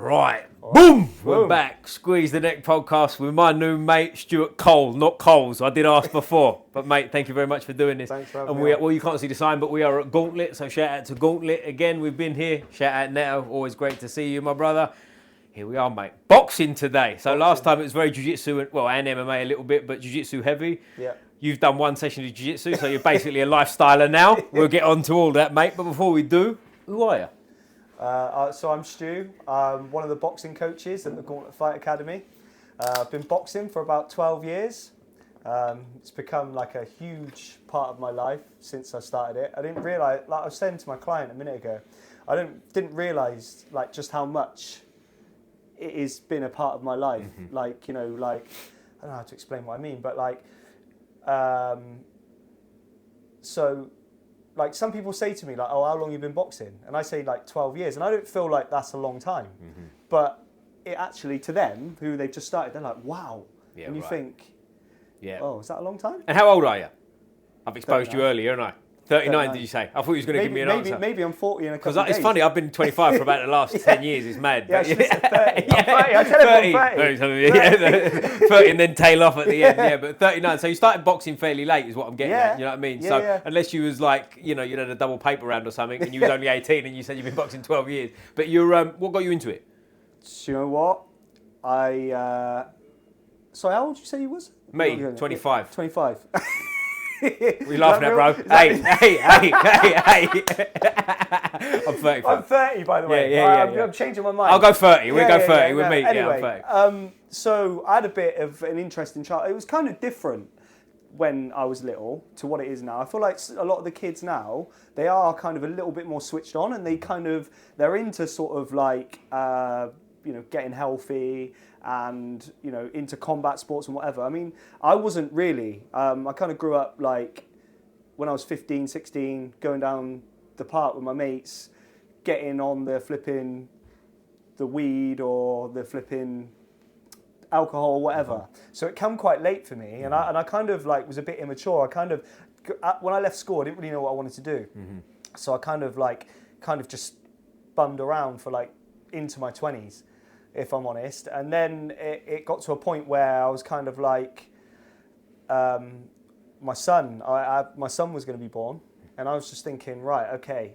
Right, All boom! right. We're back. Squeeze the Neck podcast with my new mate, Stuart Cole, not Coles. I did ask before, but mate, thank you very much for doing this. Thanks for having and me on. well, you can't see the sign, but we are at Gauntlet, so shout out to Gauntlet again. We've been here. Shout out Neto, always great to see you, my brother. Here we are, mate. Boxing today. So last time it was very Jiu Jitsu and MMA a little bit, but Jiu Jitsu heavy. Yeah. You've done one session of Jiu Jitsu, so you're basically a lifestyler now. We'll get on to all that, mate. But before we do, who are you? So I'm Stu. I'm one of the boxing coaches at the Gauntlet Fight Academy. I've been boxing for about 12 years. It's become like a huge part of my life since I started it. I didn't realise, like I was saying to my client a minute ago, I didn't realise like just how much it has been a part of my life. Mm-hmm. Like, you know, like, I don't know how to explain what I mean, but like, so like some people say to me like, oh, how long have you been boxing? And I say like 12 years. And I don't feel like that's a long time. Mm-hmm. But it actually, to them, who they've just started, they're like, wow. Yeah, and you right. think, oh, is that a long time? And how old are you? I've exposed 39. you earlier, haven't I? 39, did you say? I thought you was going to give me an answer. Maybe I'm 40 in a couple of days. Because it's funny, I've been 25 for about the last 10 years. It's mad. Yeah, I should have said 30. Yeah. I'm 30. I tell everyone 30. 30 and then tail off at the end. Yeah, but 39. So you started boxing fairly late is what I'm getting Yeah. at. You know what I mean? Yeah, So yeah. unless you was like, you know, you had a double paper round or something and you was only 18 and you said you've been boxing 12 years. But you're, what got you into it? Do you know what? So how old did you say you was? Me, 25. 25. We laughing at, bro. Hey. I'm 35. I'm 30, by the way. Yeah. I'm changing my mind. I'll go 30. We'll go 30 with no. me. Anyway, Yeah, I'm 30. So I had a bit of an interesting childhood. It was kind of different when I was little to what it is now. I feel like a lot of the kids now, they are kind of a little bit more switched on, and they're into sort of like, getting healthy and, into combat sports and whatever. I mean, I wasn't really. I kind of grew up like when I was 15, 16, going down the park with my mates, getting on the weed or the flipping alcohol or whatever. So it came quite late for me, and I kind of like was a bit immature. When I left school, I didn't really know what I wanted to do. Mm-hmm. So I kind of just bummed around for like into my 20s. If I'm honest. And then it got to a point where I was kind of like, my son was going to be born, and I was just thinking, right, okay,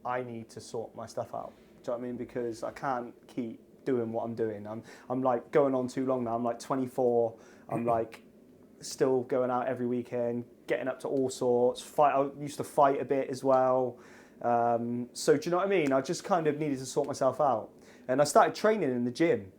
I need to sort my stuff out. Do you know what I mean? Because I can't keep doing what I'm doing. I'm like going on too long now. I'm like 24. I'm like still going out every weekend, getting up to all sorts. I used to fight a bit as well. So do you know what I mean? I just kind of needed to sort myself out. And I started training in the gym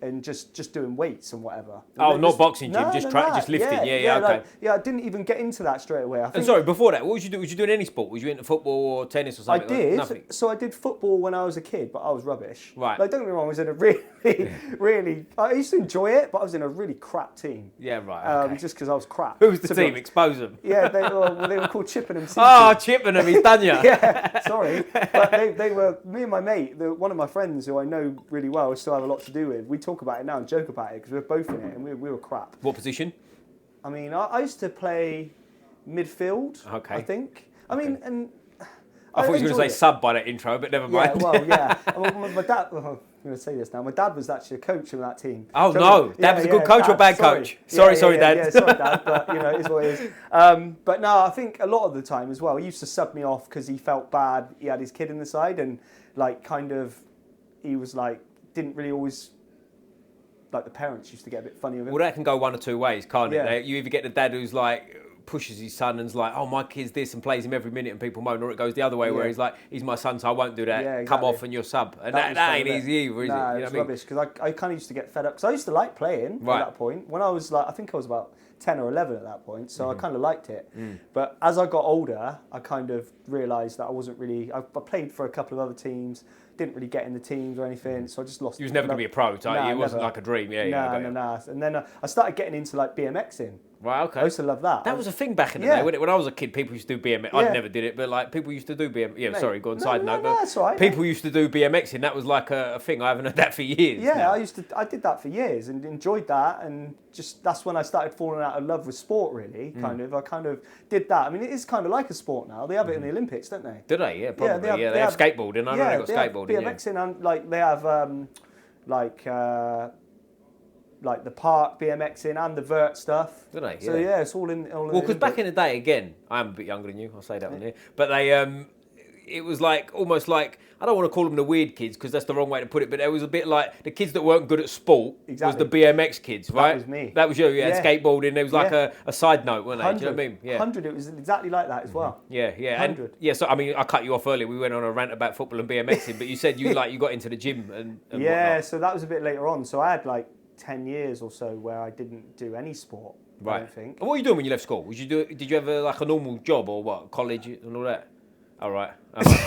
and just doing weights and whatever. Oh, not boxing gym, just lifting. Yeah, okay. I didn't even get into that straight away. And sorry, before that, what was you doing? Was you doing any sport? Was you into football or tennis or something? I did. Nothing. So I did football when I was a kid, but I was rubbish. Right. Like, don't get me wrong, I was in a really, I used to enjoy it, but I was in a really crap team. Yeah, right. Okay. Just because I was crap. Who was the team? Expose them. Yeah, they were called Chippenham City. Oh, Chippenham, he's done you. Yeah, sorry. But they were, me and my mate, one of my friends who I know really well, I still have a lot to do with, we talk about it now and joke about it because we're both in it and we were crap. What position? I mean, I used to play midfield, okay. I think. I mean, and I thought you were going to say sub by that intro, but never mind. Yeah, well, yeah. My dad, I'm going to say this now, my dad was actually a coach of that team. Oh, so no. Dad was a good coach or bad coach? Sorry, Dad. Yeah, sorry, Dad, but, it is what it is. But no, I think a lot of the time as well, he used to sub me off because he felt bad. He had his kid in the side and, like, kind of, he was, like, didn't really always... Like, the parents used to get a bit funny with him. Well, that can go one or two ways, can't Yeah. it? You either get the dad who's, like... pushes his son and's like, oh, my kid's this, and plays him every minute and people moan, or it goes the other way where he's like, he's my son, so I won't do that. Yeah, exactly. Come off and you're sub. And that ain't easy either, is it? No, it's rubbish, because I kind of used to get fed up, because I used to like playing at that point. When I was like, I think I was about 10 or 11 at that point, so I kind of liked it. But as I got older, I kind of realised that I wasn't really, I played for a couple of other teams, didn't really get in the teams or anything, so I just lost. You was never going to be a pro, so it wasn't like a dream. No. And then I started getting into like BMXing. Right, okay. I used to love that. That was a thing back in the Yeah. day. When I was a kid, people used to do BMX. Yeah. I never did it, but like people used to do BMX. Yeah, Mate, sorry, go on, no, side no, note. no, that's all right, People mate. used to do BMXing. That was like a thing. I haven't heard that for years. Yeah, now. I did that for years and enjoyed that, and just that's when I started falling out of love with sport. Really, I kind of did that. I mean, it is kind of like a sport now. They have it in the Olympics, don't they? Do they? Yeah, probably. Yeah, they have skateboarding. I know they got skateboarding. Yeah, BMXing and like they have like the park BMXing and the vert stuff. Do they? So yeah, it's all in. Well, because back in the day, again, I'm a bit younger than you. I'll say that on here. But it was like almost like, I don't want to call them the weird kids because that's the wrong way to put it. But it was a bit like the kids that weren't good at sport was the BMX kids, right? That was me. That was you. You had skateboarding. There was like a side note, wasn't there? Do you know what I mean? Yeah. 100. It was exactly like that as well. Yeah, yeah. 100. And, so I mean, I cut you off earlier. We went on a rant about football and BMXing, but you said you got into the gym and whatnot. So that was a bit later on. So I had like 10 years or so where I didn't do any sport. Right. I don't think. And what were you doing when you left school? Did you have like a normal job or what? College and all that? All right.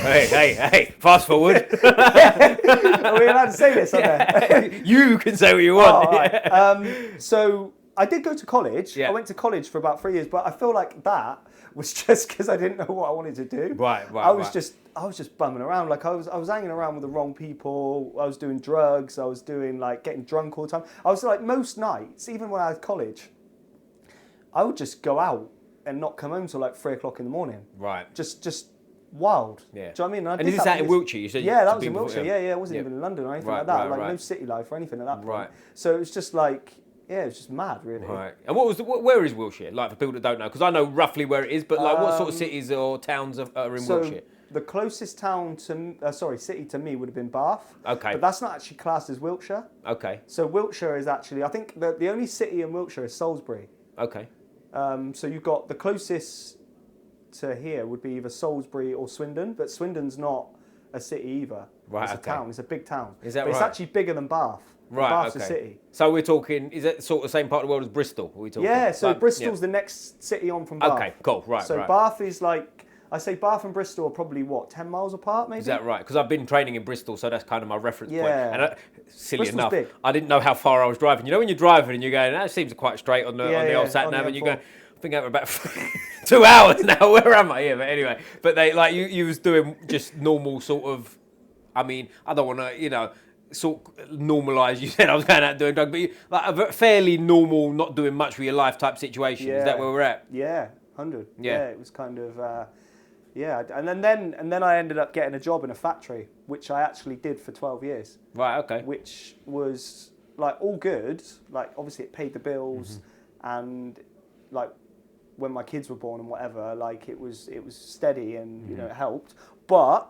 Hey, fast forward. Are we allowed to say this on there? You can say what you want. Oh, right. So I did go to college. Yeah. I went to college for about 3 years, but I feel like that was just because I didn't know what I wanted to do. Right. I was just bumming around. Like I was hanging around with the wrong people. I was doing drugs. I was doing like getting drunk all the time. I was like most nights, even when I had college, I would just go out and not come home till like 3 o'clock in the morning. Right. Just wild. Yeah. Do you know what I mean? And is this out in Wiltshire? You said that was in Wiltshire. Yeah, it wasn't even in London or anything like that. Right. No city life or anything at that point. Right. So it was just like, it was just mad, really. Right. And where is Wiltshire? Like for people that don't know, because I know roughly where it is, but like what sort of cities or towns are in Wiltshire? The closest town city to me would have been Bath. Okay. But that's not actually classed as Wiltshire. Okay. So Wiltshire is actually, I think the only city in Wiltshire is Salisbury. Okay. So you've got the closest to here would be either Salisbury or Swindon, but Swindon's not a city either. Right. It's a town. It's a big town. Is that but right? It's actually bigger than Bath. Right. Bath's okay. a city. So we're talking. Is that sort of the same part of the world as Bristol? Are we talking? Yeah. So like, Bristol's the next city on from Bath. Okay. Cool. Right. So right. Bath is like, I say Bath and Bristol are probably 10 miles apart, maybe. Is that right? Because I've been training in Bristol, so that's kind of my reference point. Yeah. And silly Bristol's enough, big. I didn't know how far I was driving. You know when you're driving and you're going, that seems quite straight on the old sat nav, and you go, I think I'm about 2 hours now. Where am I here? But anyway, but they like you was doing just normal sort of. I mean, I don't want to, sort of normalise. You said I was going out doing drugs, but like a fairly normal, not doing much with your life type situation. Yeah. Is that where we're at? Yeah, 100. Yeah. It was kind of. And then I ended up getting a job in a factory, which I actually did for 12 years. Right. Okay. Which was like all good. Like obviously it paid the bills, and like when my kids were born and whatever, like it was steady and it helped. But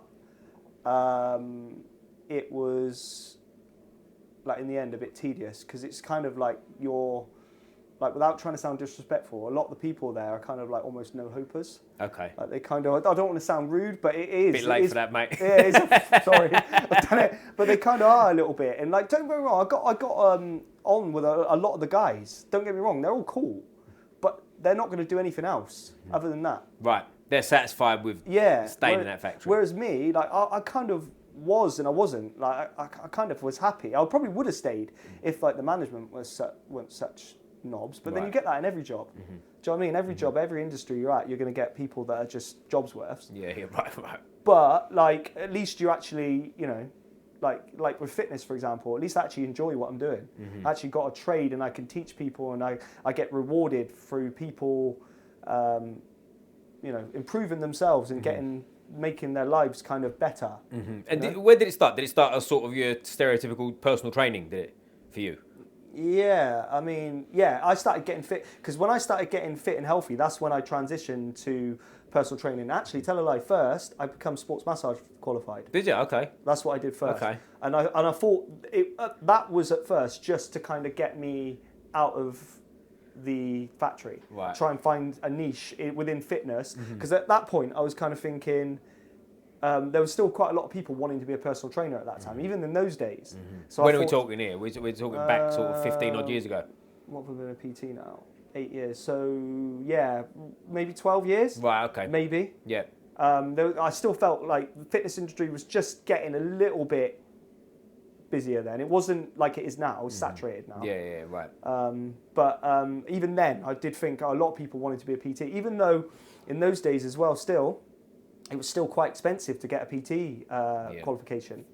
it was like in the end a bit tedious because it's kind of like you're like, without trying to sound disrespectful, a lot of the people there are kind of like almost no-hopers. Okay. Like they kind of, I don't want to sound rude, but it is. Bit late for that, mate. Yeah, it is. Sorry, I've done it. But they kind of are a little bit. And like, don't get me wrong, I got on with a lot of the guys. Don't get me wrong, they're all cool, but they're not going to do anything else other than that. Right. They're satisfied with staying in that factory. Whereas me, like, I kind of was and I wasn't. Like, I kind of was happy. I probably would have stayed if like the management weren't such knobs, but then you get that in every job. Do you know what I mean? Every job, every industry you're at, you're going to get people that are just jobs worths. Yeah, right. But like, at least you actually, like with fitness, for example, at least I actually enjoy what I'm doing. I actually got a trade and I can teach people, and I get rewarded through people, improving themselves and making their lives kind of better. And where did it start? Did it start as sort of your stereotypical personal training, did it, for you? Yeah, I mean, I started getting fit, because when I started getting fit and healthy, that's when I transitioned to personal training. Actually, tell a lie, first, I become sports massage qualified. Did you? Okay. That's what I did first. Okay. And I thought that was at first just to kind of get me out of the factory. Right. Try and find a niche within fitness, because at that point, I was kind of thinking, there was still quite a lot of people wanting to be a personal trainer at that time, even in those days. So when are we talking here? We're talking back sort of 15 odd years ago. What have we been a PT now? 8 years. So yeah, maybe 12 years. Right. Okay. Maybe. Yeah. I still felt like the fitness industry was just getting a little bit busier then. It wasn't like it is now. It was saturated now. Yeah, right. But even then, I did think a lot of people wanted to be a PT, even though in those days as well, still, it was still quite expensive to get a PT qualification.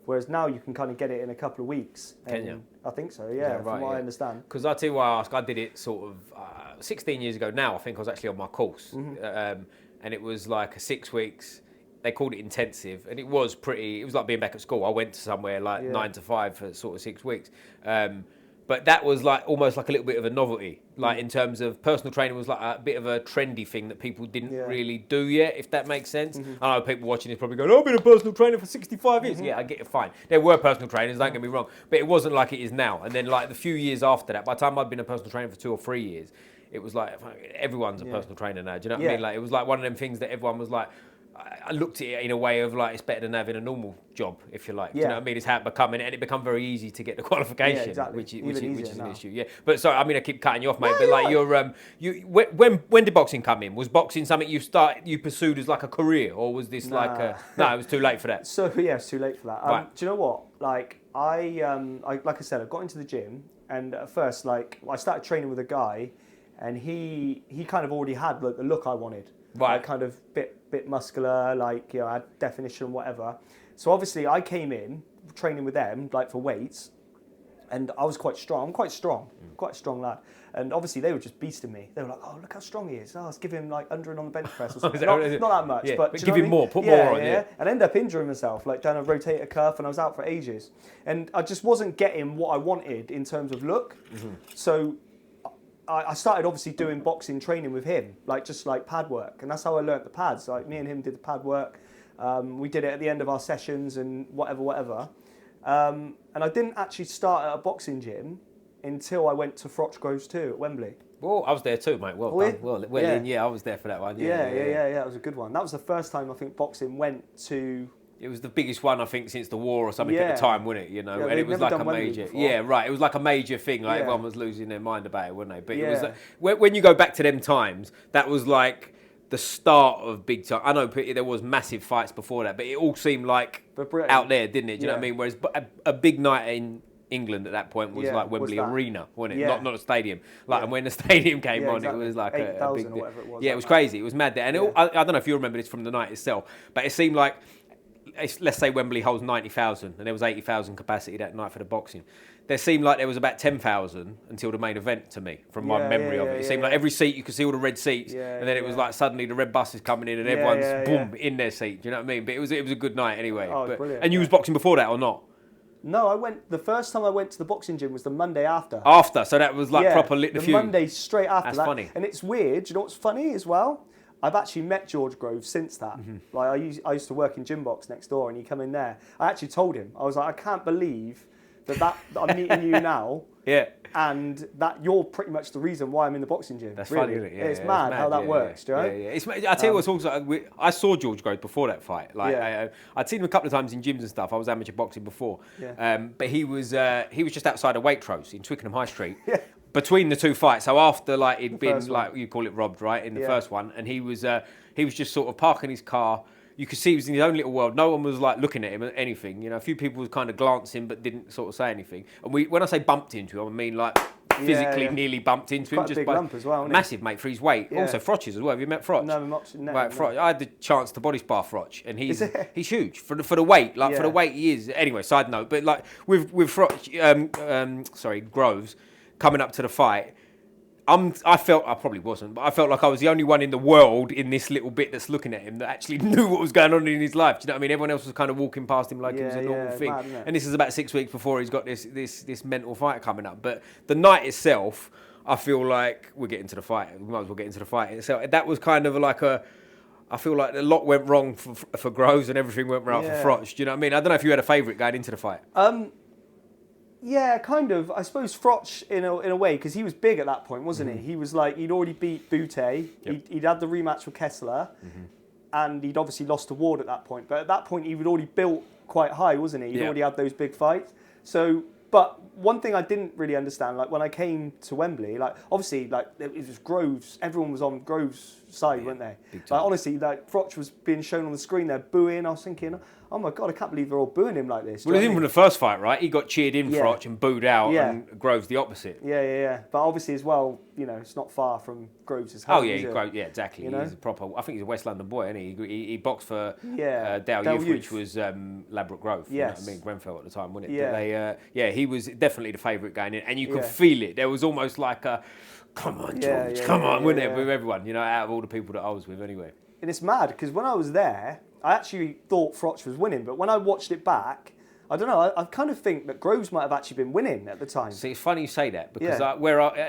Whereas now you can kind of get it in a couple of weeks. Can you? I think so, yeah, from what I understand. Because I'll tell you why I ask, I did it sort of 16 years ago now. I think I was actually on my course. And it was like 6 weeks. They called it intensive. And it was like being back at school. I went to somewhere like 9 to 5 for sort of 6 weeks. But that was like almost like a little bit of a novelty. Like in terms of personal training was like a bit of a trendy thing that people didn't really do yet, if that makes sense. I know people watching this probably going, I've been a personal trainer for 65 years. Yeah, I get it, fine. There were personal trainers, don't get me wrong. But it wasn't like it is now. And then like the few years after that, by the time I'd been a personal trainer for 2 or 3 years, it was like everyone's a personal trainer now. Do you know what I mean? Like it was like one of them things that everyone was like, I looked at it in a way of like it's better than having a normal job, if you like. Do you know what I mean? It's how it becoming, and it become very easy to get the qualification, which is an issue. Yeah, but sorry, I mean I keep cutting you off, mate. But like when did boxing come in? Was boxing something you pursued as like a career, or was this no? It was too late for that. So yeah, it's too late for that. Right. Do you know what? Like I like I said, I got into the gym, and at first like I started training with a guy, and he kind of already had like the look I wanted. Right. Like kind of bit muscular, like, you know, had definition, whatever. So obviously I came in training with them, like for weights, and I was quite strong. I'm quite a strong lad. And obviously they were just beasting me. They were like, oh, look how strong he is. Oh, let's give him like 100 on the bench press or something. not that much, but give him more, put more on. Yeah. And end up injuring myself, like down a rotator cuff, and I was out for ages. And I just wasn't getting what I wanted in terms of look. So I started obviously doing boxing training with him, like just like pad work, and that's how I learnt the pads. Like me and him did the pad work. We did it at the end of our sessions and whatever. And I didn't actually start at a boxing gym until I went to Frochgroves 2 at Wembley. Well, I was there too, mate. Well done. Well, I was there for that one. Yeah, it was a good one. That was the first time I think boxing went to. It was the biggest one, I think, since the war or something at the time, wasn't it? You know, and it was like a major. It was like a major thing. Like everyone was losing their mind about it, weren't they? But it was like, when you go back to them times, that was like the start of big time. I know there was massive fights before that, but it all seemed like out there, didn't it? Do you know what I mean? Whereas a big night in England at that point was like Wembley Arena, wasn't it? Not a stadium. Like, and when the stadium came on, it was like a big. Or whatever it was. Yeah, it was crazy. It was mad there, and I don't know if you remember this from the night itself, but it seemed like, let's say Wembley holds 90,000 and there was 80,000 capacity that night for the boxing. There seemed like there was about 10,000 until the main event to me, from my memory of it. It seemed like every seat, you could see all the red seats, and then it was like suddenly the red bus is coming in and everyone's in their seat. Do you know what I mean? But it was a good night anyway. Oh, brilliant. And you was boxing before that or not? No, the first time I went to the boxing gym was the Monday after. So that was like proper lit the feud. Monday straight after that. That's funny. And it's weird, you know what's funny as well? I've actually met George Groves since that. Like I used to work in Gym Box next door, and he come in there. I actually told him, I was like, I can't believe that I'm meeting you now. And that you're pretty much the reason why I'm in the boxing gym. That's really. funny, isn't it? It's mad how that works, do you know? I tell you what's also, I saw George Groves before that fight. Like I'd seen him a couple of times in gyms and stuff. I was amateur boxing before. But he was just outside of Waitrose in Twickenham High Street. Between the two fights, so after like he'd been like you call it robbed, right, in the first one, and he was just sort of parking his car. You could see he was in his own little world. No one was like looking at him or anything. You know, a few people was kind of glancing but didn't sort of say anything. And when I say bumped into him, I mean like physically nearly bumped into him. Quite a big lump as well, isn't it? Massive, mate, for his weight. Also Froch's as well. Have you met Froch? No, I'm not. Right, Froch. I had the chance to body spar Froch, and he's huge for the weight. Like for the weight he is. Anyway, side note, but like with Froch, Groves coming up to the fight. I probably wasn't, but I felt like I was the only one in the world in this little bit that's looking at him that actually knew what was going on in his life. Do you know what I mean? Everyone else was kind of walking past him like it was a normal thing. Mad, and this is about 6 weeks before he's got this mental fight coming up. But the night itself, I feel like we're getting to the fight. We might as well get into the fight. So that was kind of like I feel like a lot went wrong for Groves and everything went right for Froch. Do you know what I mean? I don't know if you had a favourite going into the fight. Yeah, kind of. I suppose Froch in a way, because he was big at that point, wasn't he? He was like, he'd already beat Butte. He'd had the rematch with Kessler, and he'd obviously lost to Ward at that point. But at that point, he would already built quite high, wasn't he? He'd already had those big fights. So, but one thing I didn't really understand, like when I came to Wembley, like obviously, like it was Groves. Everyone was on Groves' side, weren't they? big time. Like, honestly, like Froch was being shown on the screen there booing. I was thinking, oh my God, I can't believe they're all booing him like this. Well, even from the first fight, right? He got cheered in Froch and booed out, and Groves the opposite. Yeah. But obviously, as well, you know, it's not far from Groves' home. Oh yeah, exactly. You know? He's a proper. I think he's a West London boy, isn't he? He boxed for Dale Youth, which was Ladbroke Grove. Yes. You know what I mean, Grenfell at the time, wasn't it? Yeah. But they, he was definitely the favourite going in, and you could feel it. There was almost like a, come on, George, come on, wasn't it? With everyone, you know, out of all the people that I was with, anyway. And it's mad because when I was there, I actually thought Froch was winning, but when I watched it back, I don't know. I kind of think that Groves might have actually been winning at the time. See, it's funny you say that because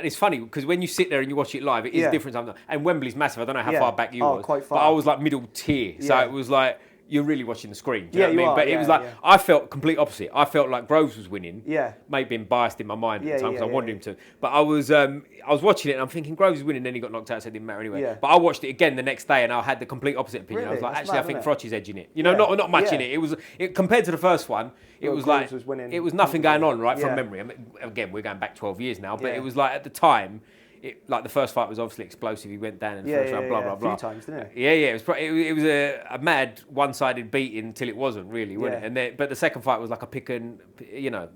it's funny because when you sit there and you watch it live, it is different sometimes. And Wembley's massive. I don't know how far back you was, quite far. But I was like middle tier, so it was like you're really watching the screen. Do you know what I mean? are, but it was like I felt complete opposite. I felt like Groves was winning. Yeah. Maybe being biased in my mind at the time because I wanted him to. But I was watching it and I'm thinking Groves is winning. Then he got knocked out, so it didn't matter anyway. Yeah. But I watched it again the next day and I had the complete opposite opinion. Really? I was like, That's actually, mad, I think isn't it? Froch is edging it. You know, not much in it. It was compared to the first one. It was Groves like was winning. it was nothing going on right from Yeah. memory. I mean, again, we're going back 12 years now, but it was like at the time. Like the first fight was obviously explosive. He went down in the first round, blah blah blah. A few times, didn't it? Yeah. It was a mad one-sided beating until it wasn't really, wasn't it? And then, but the second fight was like a pick and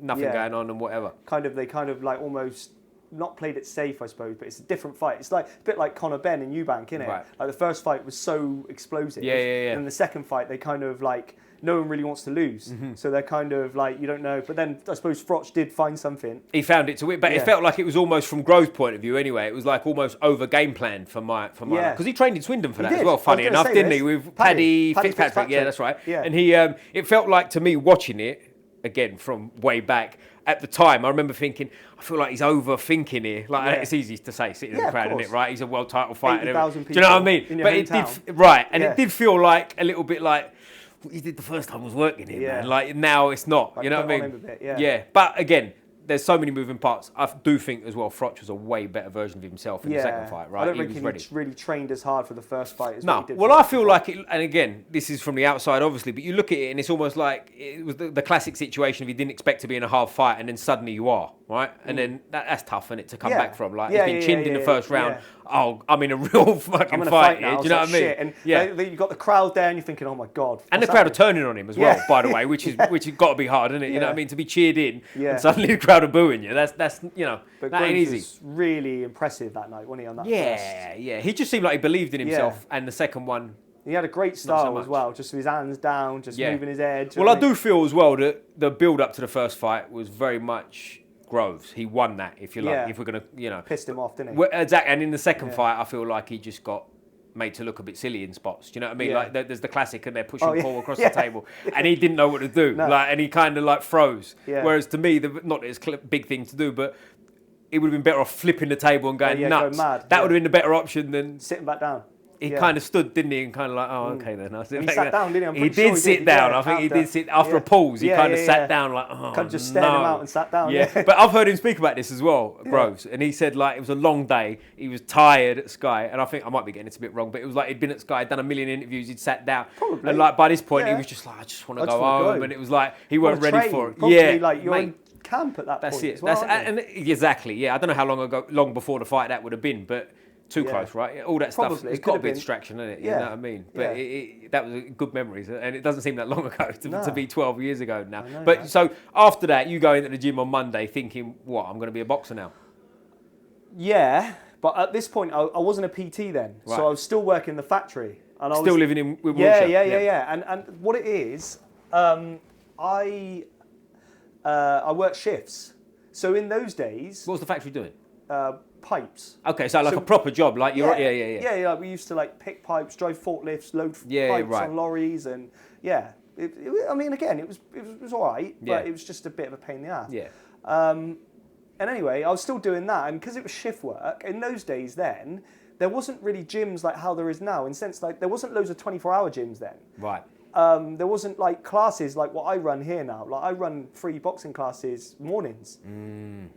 nothing going on and whatever. They kind of like almost not played it safe, I suppose, but it's a different fight. It's like a bit like Conor Benn and Eubank, isn't it? Right. Like the first fight was so explosive. Yeah. And the second fight, they kind of like no one really wants to lose, so they're kind of like you don't know. But then I suppose Froch did find something. He found it to win, but it felt like it was almost from Grove's point of view anyway. It was like almost over game plan for my because he trained in Swindon for that as well. Funny enough, didn't he? With Paddy Fitzpatrick. Yeah, that's right. Yeah. And he it felt like to me watching it again from way back. At the time, I remember thinking, I feel like he's overthinking here. Like it's easy to say, sitting in the crowd, isn't it? Right? He's a world title fighter. 80,000 Do you know what I mean? in your But hometown. it did feel like a little bit like what you did the first time was working here, man. Like now it's not. Like, you know what I mean? on him a bit, But again, there's so many moving parts. I do think as well, Froch was a way better version of himself in the second fight, right? I don't think he really trained as hard for the first fight as what he did. Well, I feel like it, and again, this is from the outside, obviously, but you look at it and it's almost like it was the classic situation if you didn't expect to be in a hard fight and then suddenly you are, right? And then that's tough, isn't it, to come back from? Like, he's been chinned in the first round. Oh, I'm in a real fucking fight here. Do you know what I mean? And you've got the crowd there and you're thinking, oh my God. And the crowd are turning on him as well, by the way, which has got to be hard, isn't it? You know what I mean? To be cheered in and suddenly the crowd are booing you. That's but that ain't easy. Was really impressive that night, wasn't he? On that first. He just seemed like he believed in himself, and the second one. He had a great style as well, just with his hands down, just moving his head. Well, I do feel as well that the build up to the first fight was very much Groves. He won that, if you like. If we're gonna, pissed him off, didn't he? Well, exactly. And in the second fight, I feel like he just got made to look a bit silly in spots. Do you know what I mean? Like there's the classic, and they're pushing Paul across the table, and he didn't know what to do. And he kind of like froze. Whereas to me, not that it's a big thing to do, but it would have been better off flipping the table and going nuts. Go mad. That would have been the better option than sitting back down. He kind of stood, didn't he? And kind of like, oh, okay then. He sat down, didn't he? He did sit down. I think he did sit after a pause. He kind of sat down, like, oh, kind of just stared him out and sat down. Yeah, but I've heard him speak about this as well, Groves, and he said like it was a long day. He was tired at Sky, and I think I might be getting it a bit wrong, but it was like he'd been at Sky, done a million interviews, he'd sat down, probably. And like by this point, he was just like, I just want to go home, and it was like he weren't ready for it. Probably like you're in camp at that point. That's it. As well, and exactly. Yeah, I don't know how long before the fight that would have been, but. Too close, right? All that stuff. It's got to be a distraction, isn't it? You know what I mean? But that was good memories, and it doesn't seem that long ago to be 12 years ago now. But so after that, you go into the gym on Monday thinking, "What? I'm going to be a boxer now." Yeah, but at this point, I wasn't a PT then, so I was still working in the factory, and I was still living in Wiltshire. Yeah. And what it is, I work shifts. So in those days, what was the factory doing? Pipes. Okay, so like a proper job, like you're Yeah, like we used to like pick pipes, drive forklifts, load pipes on lorries, and I mean, again, it was all right, but it was just a bit of a pain in the ass. Yeah. And anyway, I was still doing that, and because it was shift work in those days, then there wasn't really gyms like how there is now. In sense, like there wasn't loads of 24-hour gyms then. Right. there wasn't like classes like what I run here now. Like I run 3 boxing classes mornings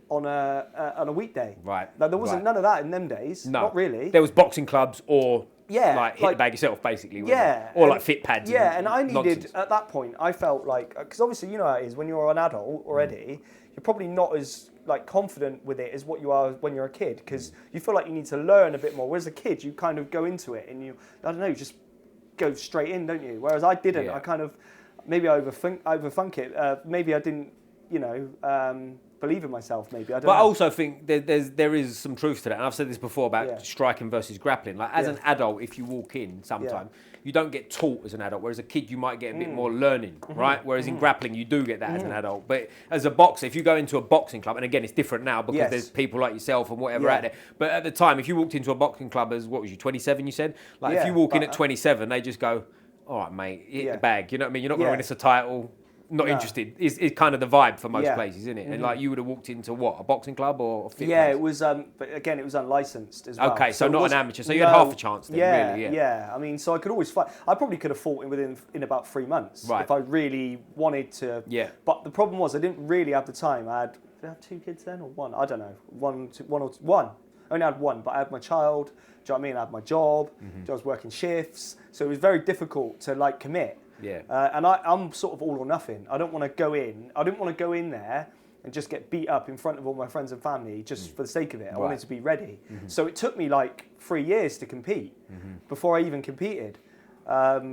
on a weekday. Right. Like there wasn't none of that in them days. No. Not really. There was boxing clubs or like hit like, the bag yourself, basically. Yeah. Or like fit pads. Yeah, and I needed, nonsense. at that point, I felt like, because obviously you know how it is, when you're an adult already, you're probably not as like confident with it as what you are when you're a kid, because you feel like you need to learn a bit more. Whereas a kid, you kind of go into it and you, I don't know, you just go straight in, don't you? Whereas I didn't. I kind of, maybe I overthunk it. Maybe I didn't, you know, believe in myself. Maybe I don't. But know. I also think there is some truth to that, and I've said this before about striking versus grappling. Like as an adult, if you walk in, sometimes you don't get taught as an adult. Whereas a kid, you might get a bit more learning, right? Whereas in grappling, you do get that as an adult. But as a boxer, if you go into a boxing club, and again, it's different now because there's people like yourself and whatever out there. But at the time, if you walked into a boxing club as, what was you, 27? You said, like if you walk in at 27, they just go, "All right, mate, hit the bag." You know what I mean? You're not going to win us a title. Not interested. Is kind of the vibe for most places, isn't it? And like you would have walked into what, a boxing club or a fit place? It was. But again, it was unlicensed as well. Okay, so not an amateur. So you had half a chance then, really. Yeah. I mean, so I could always fight. I probably could have fought in about 3 months if I really wanted to. Yeah. But the problem was I didn't really have the time. Did I have 2 kids then or 1? I don't know. One. I only had 1, but I had my child. Do you know what I mean? I had my job. I was working shifts, so it was very difficult to like commit. Yeah. And I'm sort of all or nothing. I don't want to go in. I didn't want to go in there and just get beat up in front of all my friends and family just for the sake of it. I wanted to be ready. So it took me like 3 years to compete before I even competed. I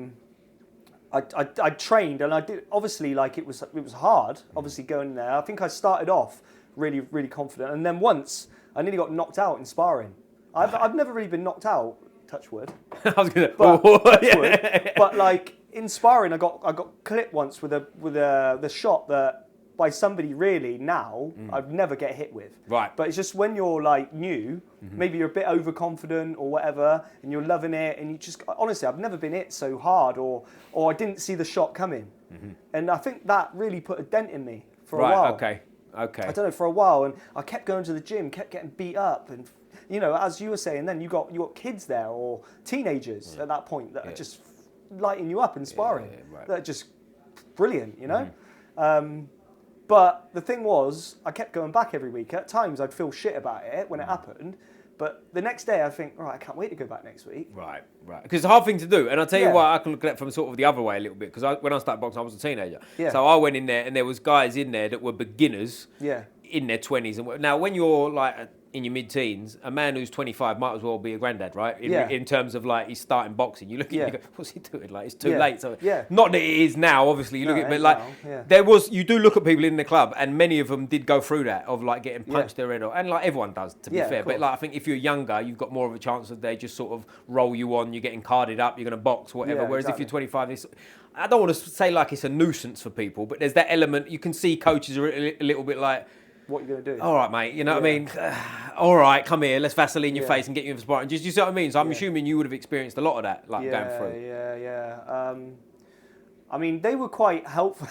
trained and I did. Obviously, like it was hard. Obviously, going there. I think I started off really, really confident, and then once I nearly got knocked out in sparring. I've never really been knocked out. Touch wood. I was gonna. Touch wood. But like in sparring, I got clipped once with the shot that by somebody really now I'd never get hit with. Right. But it's just when you're like new, maybe you're a bit overconfident or whatever, and you're loving it, and you just honestly, I've never been hit so hard, or I didn't see the shot coming, and I think that really put a dent in me for a while. Okay. I don't know, for a while, and I kept going to the gym, kept getting beat up, and you know, as you were saying, then you got kids there or teenagers at that point that are just lighting you up and sparring. That are just brilliant, you know. But the thing was, I kept going back every week. At times, I'd feel shit about it when it happened. But the next day, I think, all right, I can't wait to go back next week. Right. Because it's a hard thing to do. And I'll tell you what, I can look at it from sort of the other way a little bit. Because when I started boxing, I was a teenager. So I went in there and there was guys in there that were beginners in their 20s. And now, when you're like in your mid-teens, a man who's 25 might as well be a granddad, right? In terms of like he's starting boxing. You look at it and you go, what's he doing? Like, it's too late. So not that it is now, obviously. You look at it, but like you do look at people in the club, and many of them did go through that of like getting punched their head off. And like everyone does, to be fair. But like I think if you're younger, you've got more of a chance of they just sort of roll you on, you're getting carded up, you're going to box, whatever. Whereas if you're 25, I don't want to say like it's a nuisance for people, but there's that element. You can see coaches are a little bit like, what are you going to do? All right, mate. You know what I mean? All right, come here. Let's Vaseline your face and get you in for sparring. Just, you see what I mean? So I'm assuming you would have experienced a lot of that, like going through. I mean, they were quite helpful.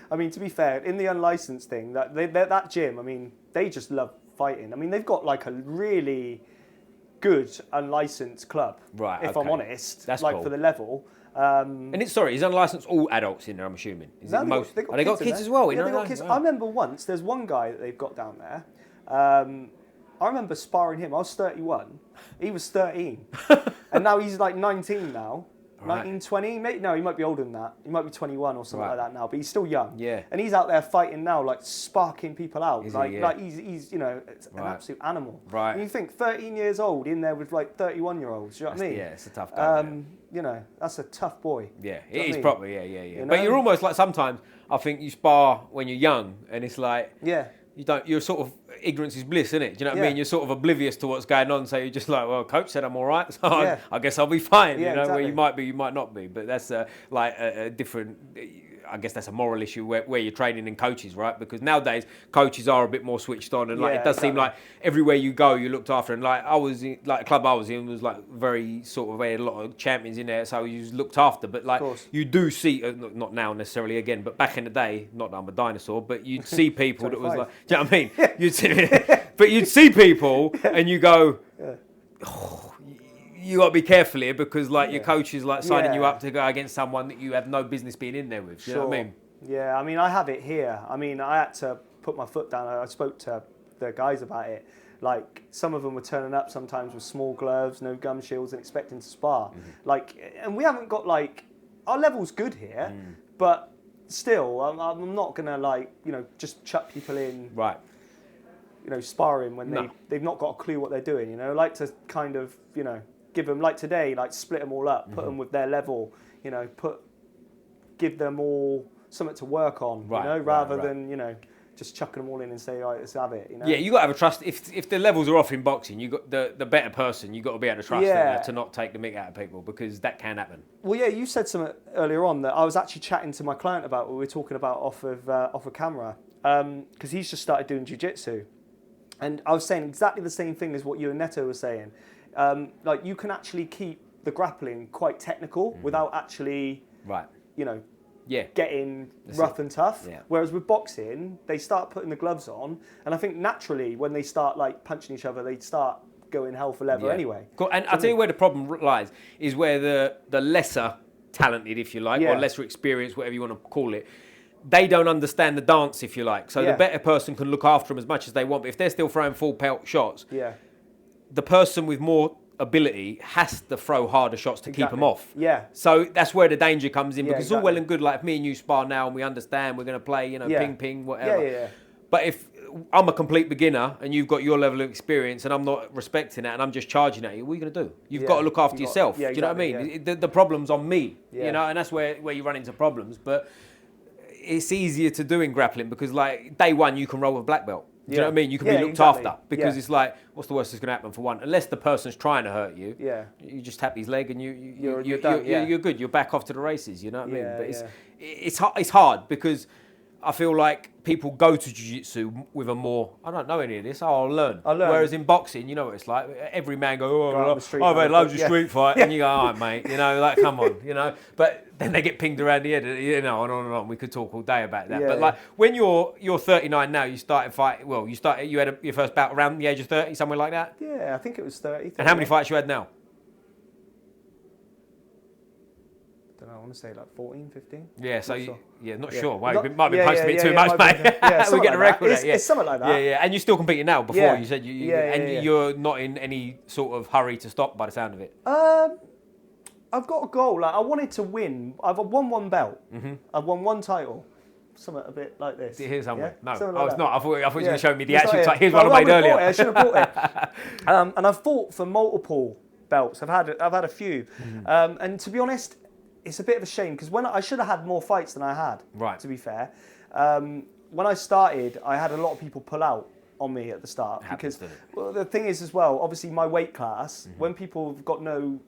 I mean, to be fair, in the unlicensed thing, that gym, I mean, they just love fighting. I mean, they've got like a really good unlicensed club. Right. If I'm honest, that's like cool. for the level. And it's unlicensed all adults in there, I'm assuming. Is it most? They got kids as well. Yeah, they got kids. I remember once there's one guy that they've got down there. I remember sparring him. I was 31. He was 13, and now he's like 19 now. 19, 20, maybe, no, he might be older than that. He might be 21 or something like that now, but he's still young. Yeah. And he's out there fighting now, like sparking people out. Like he's you know, it's an absolute animal. Right. And you think 13 years old in there with like 31-year-olds, you know what I mean? Yeah, it's a tough guy. You know, that's a tough boy. Yeah, it is proper, yeah. You know? But you're almost like, sometimes I think you spar when you're young and it's like, you're sort of, ignorance is bliss, isn't it? Do you know what I mean? You're sort of oblivious to what's going on, so you're just like, well, coach said I'm all right, so I guess I'll be fine, you know, where you might be, you might not be, but that's like a different, I guess that's a moral issue where you're training in coaches, right? Because nowadays coaches are a bit more switched on, and like it does seem like everywhere you go you're looked after. And like I was in, like the club I was in was like very sort of, had a lot of champions in there, so you was looked after. But like you do see, not now necessarily again, but back in the day, not that I'm a dinosaur, but you'd see people that was like, do you know what I mean? You'd see people and you go. Oh, you got to be careful here because like your Yeah. coach is like signing you Yeah. up to go against someone that you have no business being in there with. You know what I mean? Yeah, I mean, I have it here. I mean, I had to put my foot down. I spoke to the guys about it. Like, some of them were turning up sometimes with small gloves, no gum shields, and expecting to spar. Like, and we haven't got, like, our level's good here, but still, I'm not going to, like, you know, just chuck people in, Right. you know, sparring when No. they've not got a clue what they're doing, you know. I like to kind of, you know, give them, like today, like split them all up, put them with their level, you know, give them all something to work on, Right, you know, right, rather right. than, you know, just chucking them all in and say, all right, let's have it, you know. Yeah, you got to have a trust. If the levels are off in boxing, you got the better person. You got to be able to trust Yeah. them to not take the mick out of people because that can happen. Well, yeah, you said something earlier on that I was actually chatting to my client about. What we were talking about off of camera because he's just started doing jiu-jitsu, and I was saying exactly the same thing as what you and Neto were saying. Like, you can actually keep the grappling quite technical without actually, Right. you know, Yeah. getting rough and tough. Yeah. Whereas with boxing, they start putting the gloves on, and I think naturally when they start like punching each other, they start going hell for leather anyway. Cool. And I'll tell you where the problem lies is where the lesser talented, if you like, or Yeah. lesser experienced, whatever you want to call it, they don't understand the dance, if you like. So Yeah. the better person can look after them as much as they want. But if they're still throwing full pelt shots, Yeah. the person with more ability has to throw harder shots to keep them off. Yeah. So that's where the danger comes in Yeah, because it's all well exactly. and good, like if me and you spar now and we understand we're going to play, you know, Yeah. ping, ping, whatever. Yeah. But if I'm a complete beginner and you've got your level of experience and I'm not respecting that and I'm just charging at you, what are you going to do? You've Yeah. got to look after You got- yourself. yeah, Do you know what I exactly, mean? The problem's on me, Yeah. you know, and that's where you run into problems. But it's easier to do in grappling because, like, day one, you can roll with black belt. Do you know what I mean? You can be looked exactly. after because Yeah. it's like, what's the worst that's going to happen for one? Unless the person's trying to hurt you, Yeah. you just tap his leg and You're you're done, yeah. you're good. You're back off to the races. You know what I mean? Yeah, But it's hard because I feel like people go to jiu-jitsu with a more, I don't know any of this, I'll learn. I'll learn. Whereas in boxing, you know what it's like. Every man Go out on the street I've and had have a loads of yeah. street fight, and you go, all right, mate, you know, like, come on, you know. But then they get pinged around the head, you know, and on and on. We could talk all day about that. Yeah, But like, when you're 39 now, you started fighting, well, you had your first bout around the age of 30, somewhere like that? Yeah, I think it was 30. And how many fights you had now? I don't know, I want to say like 14, 15. Yeah, so Not sure. not Yeah. sure. Might Not- have been yeah, posting yeah, a bit too yeah, much, might mate. be- yeah, we something get a like record. that. It's something like that. Yeah. And you're still competing now. Before Yeah. you said you Yeah, and yeah. you're not in any sort of hurry to stop by the sound of it. I've got a goal. Like, I wanted to win. I've won one belt. I've won one title. Something a bit like this. Here's somewhere. Yeah? No, Something I like was that. not. I thought you were going to show me the It's actual not title. Here's here. one I made Well, we earlier. bought it. I should have bought it. And I've fought for multiple belts. I've had a few. And to be honest, it's a bit of a shame because when I should have had more fights than I had. Right. To be fair, when I started, I had a lot of people pull out on me at the start Happens, because doesn't it? well, the thing is as well. Obviously, my weight class. When people have got no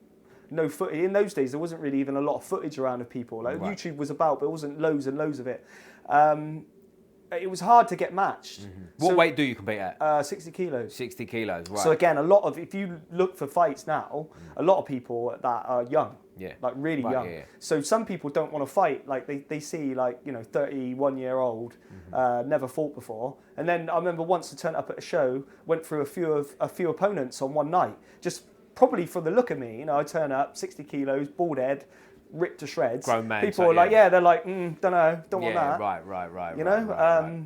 footage in those days, there wasn't really even a lot of footage around of people. Like Right. YouTube was about, but it wasn't loads and loads of it. It was hard to get matched. What weight do you compete at? 60 kilos. 60 kilos, right. So again, if you look for fights now, a lot of people that are young, Yeah. like really Right, young. yeah. So some people don't want to fight. Like they see 31-year-old, never fought before. And then I remember once I turned up at a show, went through a few opponents on one night, just probably for the look of me. I turn up, 60 kilos, bald head, ripped to shreds. Grown man, People so, are like, yeah. don't know, don't want that. Right. You know, right.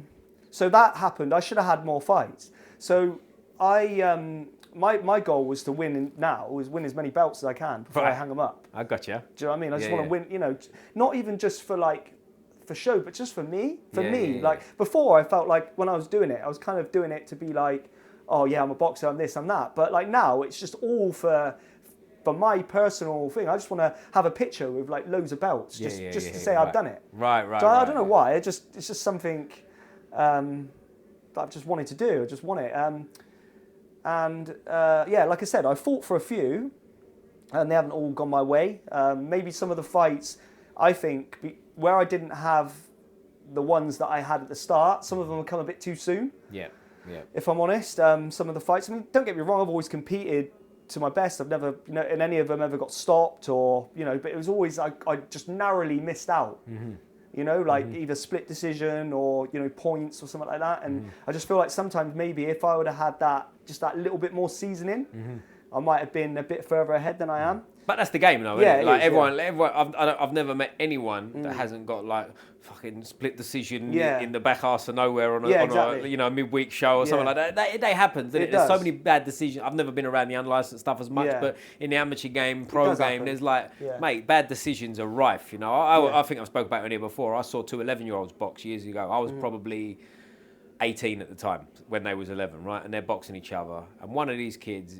so that happened. I should have had more fights. So my goal was to win win as many belts as I can before I Right. hang them up. I got you. Do you know what I mean? I just Yeah, want to win. Not even just for show, but just for me. Yeah. Like before, I felt like when I was doing it, I was kind of doing it to be like, oh yeah, I'm a boxer, I'm this, I'm that. But like now, it's just all for my personal thing. I just want to have a picture with like loads of belts, just to say I've done it. Right. So I don't know why. It's just something that I've just wanted to do. I just want it. Like I said, I fought for a few, and they haven't all gone my way. Maybe some of the fights, I think, where I didn't have the ones that I had at the start, some of them have come a bit too soon. Yeah. If I'm honest, some of the fights. I mean, don't get me wrong. I've always competed to my best. I've never, in any of them, ever got stopped or, but it was always I just narrowly missed out. Either split decision or points or something like that. And I just feel like sometimes maybe if I would have had that little bit more seasoning, I might have been a bit further ahead than I am. But that's the game, though. Yeah, Isn't it? Like is, everyone. I've never met anyone that hasn't got like fucking split decision in the back arse of nowhere on a midweek show or something like that. That happens. Isn't it? There's so many bad decisions. I've never been around the unlicensed stuff as much, but in the amateur game, pro game, there's like, mate, bad decisions are rife. You know, I think I've spoke about it here before. I saw two 11-year-olds box years ago. I was probably 18 at the time when they was 11, right? And they're boxing each other. And one of these kids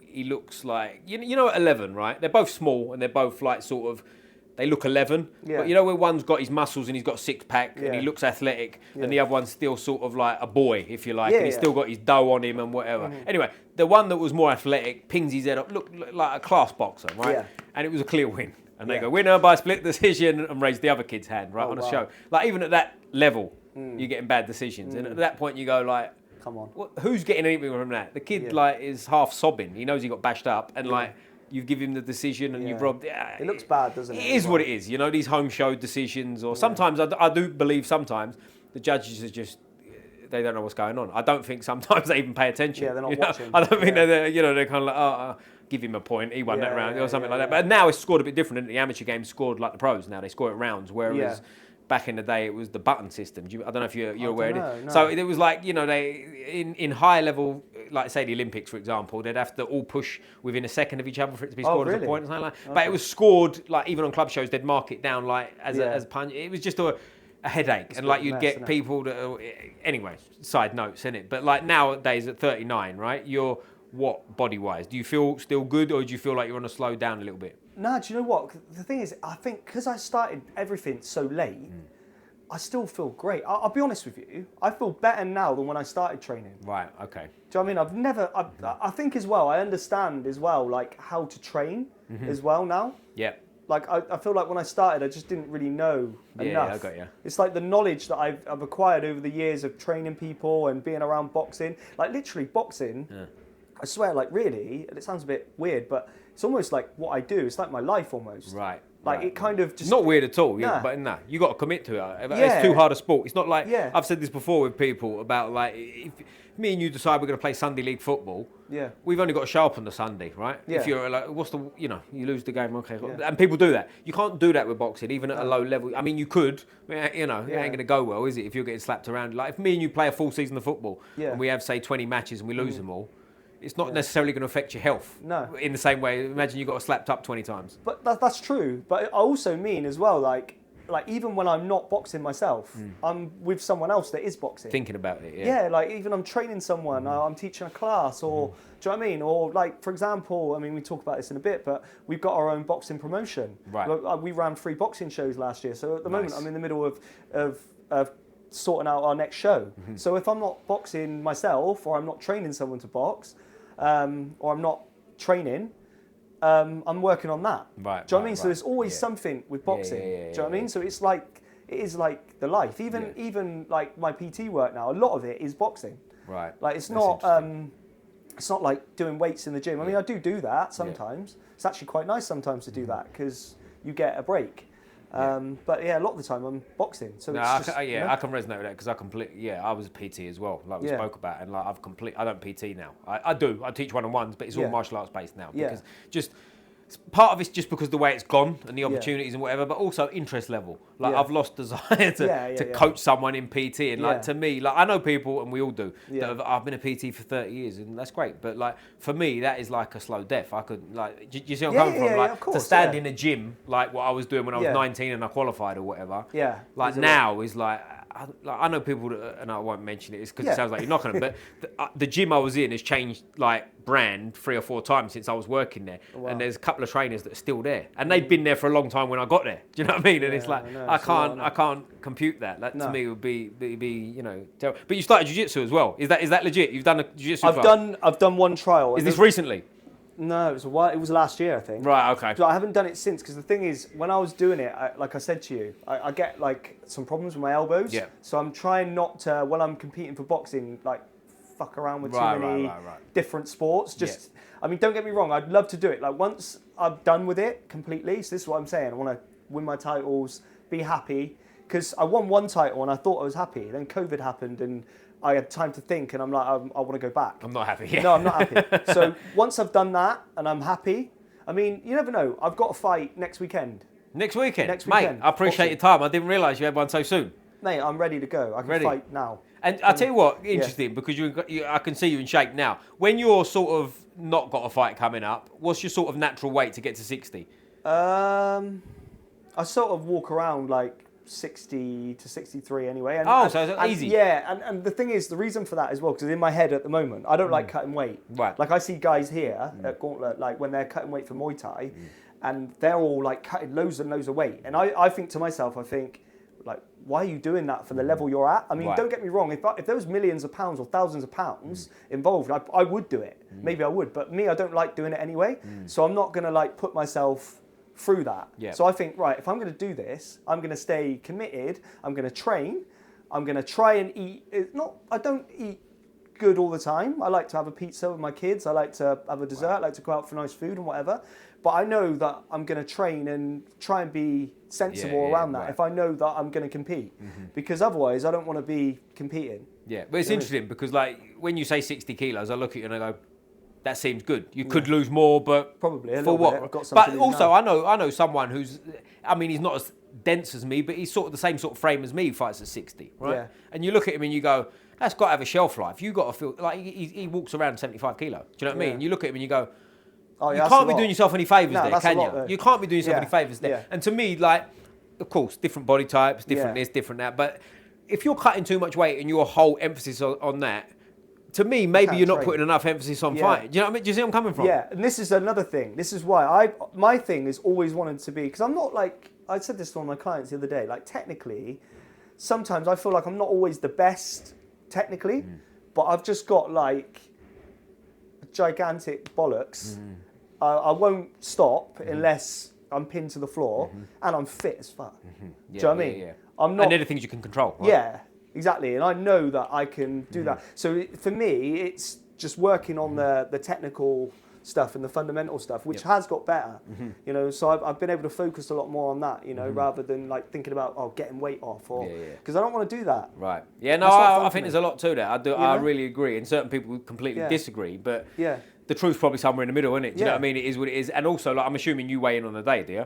he looks like, you know, at 11, right? They're both small and they're both like sort of, they look 11. Yeah. But you know where one's got his muscles and he's got a six-pack and he looks athletic and the other one's still sort of like a boy, if you like, and he's still got his dough on him and whatever. Anyway, the one that was more athletic pings his head up, looked like a class boxer, right? Yeah. And it was a clear win. And they go, winner by split decision, and raise the other kid's hand, right, on a show. Like, even at that level, you're getting bad decisions. And at that point, you go like, come on. Who's getting anything from that? The kid like is half sobbing. He knows he got bashed up, and like you've given him the decision, and you've robbed. It looks bad, doesn't it? It is what it is. You know, these home show decisions, or sometimes I do believe sometimes the judges are just. They don't know what's going on. I don't think sometimes they even pay attention. Yeah, they're not watching. I don't think they're kind of like, give him a point. He won that round or something like that. But now it's scored a bit different. The amateur game's scored like the pros now. They score it rounds, whereas back in the day it was the button system. I don't know if you're aware of it. No. So it was like, they in high level, like say the Olympics, for example, they'd have to all push within a second of each other for it to be scored as a point. Something like that. But it was scored, like even on club shows, they'd mark it down like as a punch. It was just a headache, and like you'd get people that anyway, side notes, innit? But like nowadays at 39, right, you're what body wise? Do you feel still good, or do you feel like you're on a slow down a little bit? No, do you know what? The thing is, I think because I started everything so late, I still feel great. I'll be honest with you, I feel better now than when I started training. Right, okay. Do you know what I mean? I think as well, I understand as well, like how to train as well now. Yeah. Like, I feel like when I started, I just didn't really know enough. Yeah, I got you. It's like the knowledge that I've acquired over the years of training people and being around boxing. Like, literally, boxing, I swear, like, really, and it sounds a bit weird, but it's almost like what I do. It's like my life almost. Right. Like, it kind of just... Not weird at all, but you got to commit to it. It's too hard a sport. It's not like... I've said this before with people about, like, if me and you decide we're going to play Sunday League football, we've only got to show up on the Sunday, right? Yeah. If you're like, you lose the game, okay. Yeah. And people do that. You can't do that with boxing, even at a low level. I mean, you could, it ain't going to go well, is it, if you're getting slapped around? Like, if me and you play a full season of football, and we have, say, 20 matches and we lose them all, it's not necessarily going to affect your health. No. In the same way, imagine you got slapped up 20 times. But that's true. But I also mean as well, like even when I'm not boxing myself, I'm with someone else that is boxing. Thinking about it, yeah, like even I'm training someone, I'm teaching a class, or do you know what I mean? Or like, for example, I mean, we talk about this in a bit, but we've got our own boxing promotion. Right. We ran 3 boxing shows last year, so at the moment I'm in the middle of sorting out our next show. So if I'm not boxing myself, or I'm not training someone to box, or I'm not training, I'm working on that. Right. Do you know what I mean? So there's always something with boxing. Do you know what I mean? So it is like the life. Even like my PT work now, a lot of it is boxing. Right. Like it's not like doing weights in the gym. I mean, I do that sometimes. It's actually quite nice sometimes to do that because you get a break. But a lot of the time I'm boxing. So I can resonate with that because I was a PT as well, like we spoke about, and like I don't PT now. I teach one-on-ones, but it's all martial arts based now because just part of it's just because the way it's gone and the opportunities and whatever, but also interest level. Like I've lost desire to coach someone in PT, and like to me, like I know people, and we all do. That I've been a PT for 30 years, and that's great. But like for me, that is like a slow death. I could like, do you see where I'm coming from? Like to stand in a gym, like what I was doing when I was 19 and I qualified or whatever. Yeah. Like now is like. I know people that, and I won't mention it, it's because it sounds like you're knocking them, but the gym I was in has changed like brand 3 or 4 times since I was working there. Oh, wow. And there's a couple of trainers that are still there, and they'd been there for a long time when I got there. Do you know what I mean? And it's like, I can't compute that. That to me would be terrible. But you started Jiu Jitsu as well. Is that legit? You've done a Jiu Jitsu I've done one trial. Is this recently? No, it was a while. It was last year, I think. Right, okay. So I haven't done it since, because the thing is, when I was doing it, like I said to you, I get like some problems with my elbows. Yeah. So I'm trying not to, when I'm competing for boxing, like fuck around with too many different sports. Just, I mean, don't get me wrong, I'd love to do it. Like once I'm done with it completely, so this is what I'm saying. I want to win my titles, be happy, because I won one title and I thought I was happy. Then COVID happened and I had time to think, and I'm like, I want to go back. I'm not happy. Yeah. No, I'm not happy. So once I've done that and I'm happy, I mean, you never know. I've got a fight next weekend. Next weekend? Next Mate, weekend. I appreciate your time. I didn't realise you had one so soon. Mate, I'm ready to go. I can fight now. And I'll tell you what, interesting, because I can see you in shape now. When you're sort of not got a fight coming up, what's your sort of natural weight to get to 60? I sort of walk around like 60 to 63 anyway. So it's easy. Yeah, and the thing is, the reason for that as well, because in my head at the moment, I don't like cutting weight. Right. Like I see guys here at Gauntlet, like when they're cutting weight for Muay Thai, and they're all like cutting loads and loads of weight. And I think to myself, like, why are you doing that for the level you're at? I mean, don't get me wrong, if there was millions of pounds or thousands of pounds involved, I would do it. Maybe I would, but me, I don't like doing it anyway. So I'm not gonna like put myself through that. Yeah. So I think, right, if I'm going to do this, I'm going to stay committed. I'm going to train. I'm going to try and eat. I don't eat good all the time. I like to have a pizza with my kids. I like to have a dessert. I like to go out for nice food and whatever. But I know that I'm going to train and try and be sensible around that if I know that I'm going to compete. Because otherwise, I don't want to be competing. Yeah, but it's interesting because like when you say 60 kilos, I look at you and I go, that seems good. You could lose more, but probably a for little what? bit. I've got But something also, now. I know someone who's, I mean, he's not as dense as me, but he's sort of the same sort of frame as me. Who fights at 60, right? Yeah. And you look at him and you go, that's got to have a shelf life. You got to feel like he walks around 75 kilo. Do you know what I mean? You look at him and you go, you can't be doing yourself any favours there, can you? You can't be doing yourself any favours there. And to me, like, of course, different body types, different this, different that. But if you're cutting too much weight and your whole emphasis on that, to me, maybe you're not putting enough emphasis on fighting. Do you know what I mean? Do you see where I'm coming from? Yeah, and this is another thing. This is why my thing is always wanted to be, because I'm not like, I said this to one of my clients the other day, like technically, sometimes I feel like I'm not always the best technically, but I've just got like gigantic bollocks. I won't stop unless I'm pinned to the floor and I'm fit as fuck. Do you know what I mean? Yeah. I'm not. And they're the things you can control. Right? Yeah, exactly. And I know that I can do that. So for me, it's just working on the technical stuff and the fundamental stuff, which has got better. You know, so I've been able to focus a lot more on that, you know, rather than like thinking about getting weight off or because I don't want to do that. Right. Yeah. No, I think there's a lot to that. I really agree, and certain people completely disagree, but the truth's probably somewhere in the middle, isn't it? Do you know what I mean? It is what it is, and also, like, I'm assuming you weigh in on the day, do you?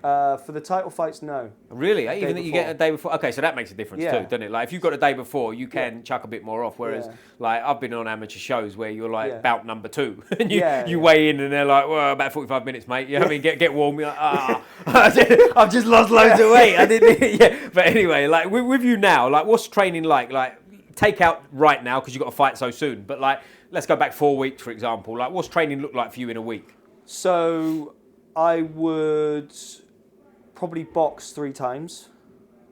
For the title fights, no. Really? Even that you get a day before? Okay, so that makes a difference too, doesn't it? Like, if you've got a day before, you can chuck a bit more off. Whereas, like, I've been on amateur shows where you're like bout number 2, and you weigh in, and they're like, "Well, about 45 minutes, mate." You know what I mean? Get warm. You're like, I've just lost loads of weight. I didn't. But anyway, like with you now, like, what's training like? Like, take out right now because you've got to fight so soon. But like, let's go back 4 weeks, for example. Like, what's training look like for you in a week? So I would probably box 3 times,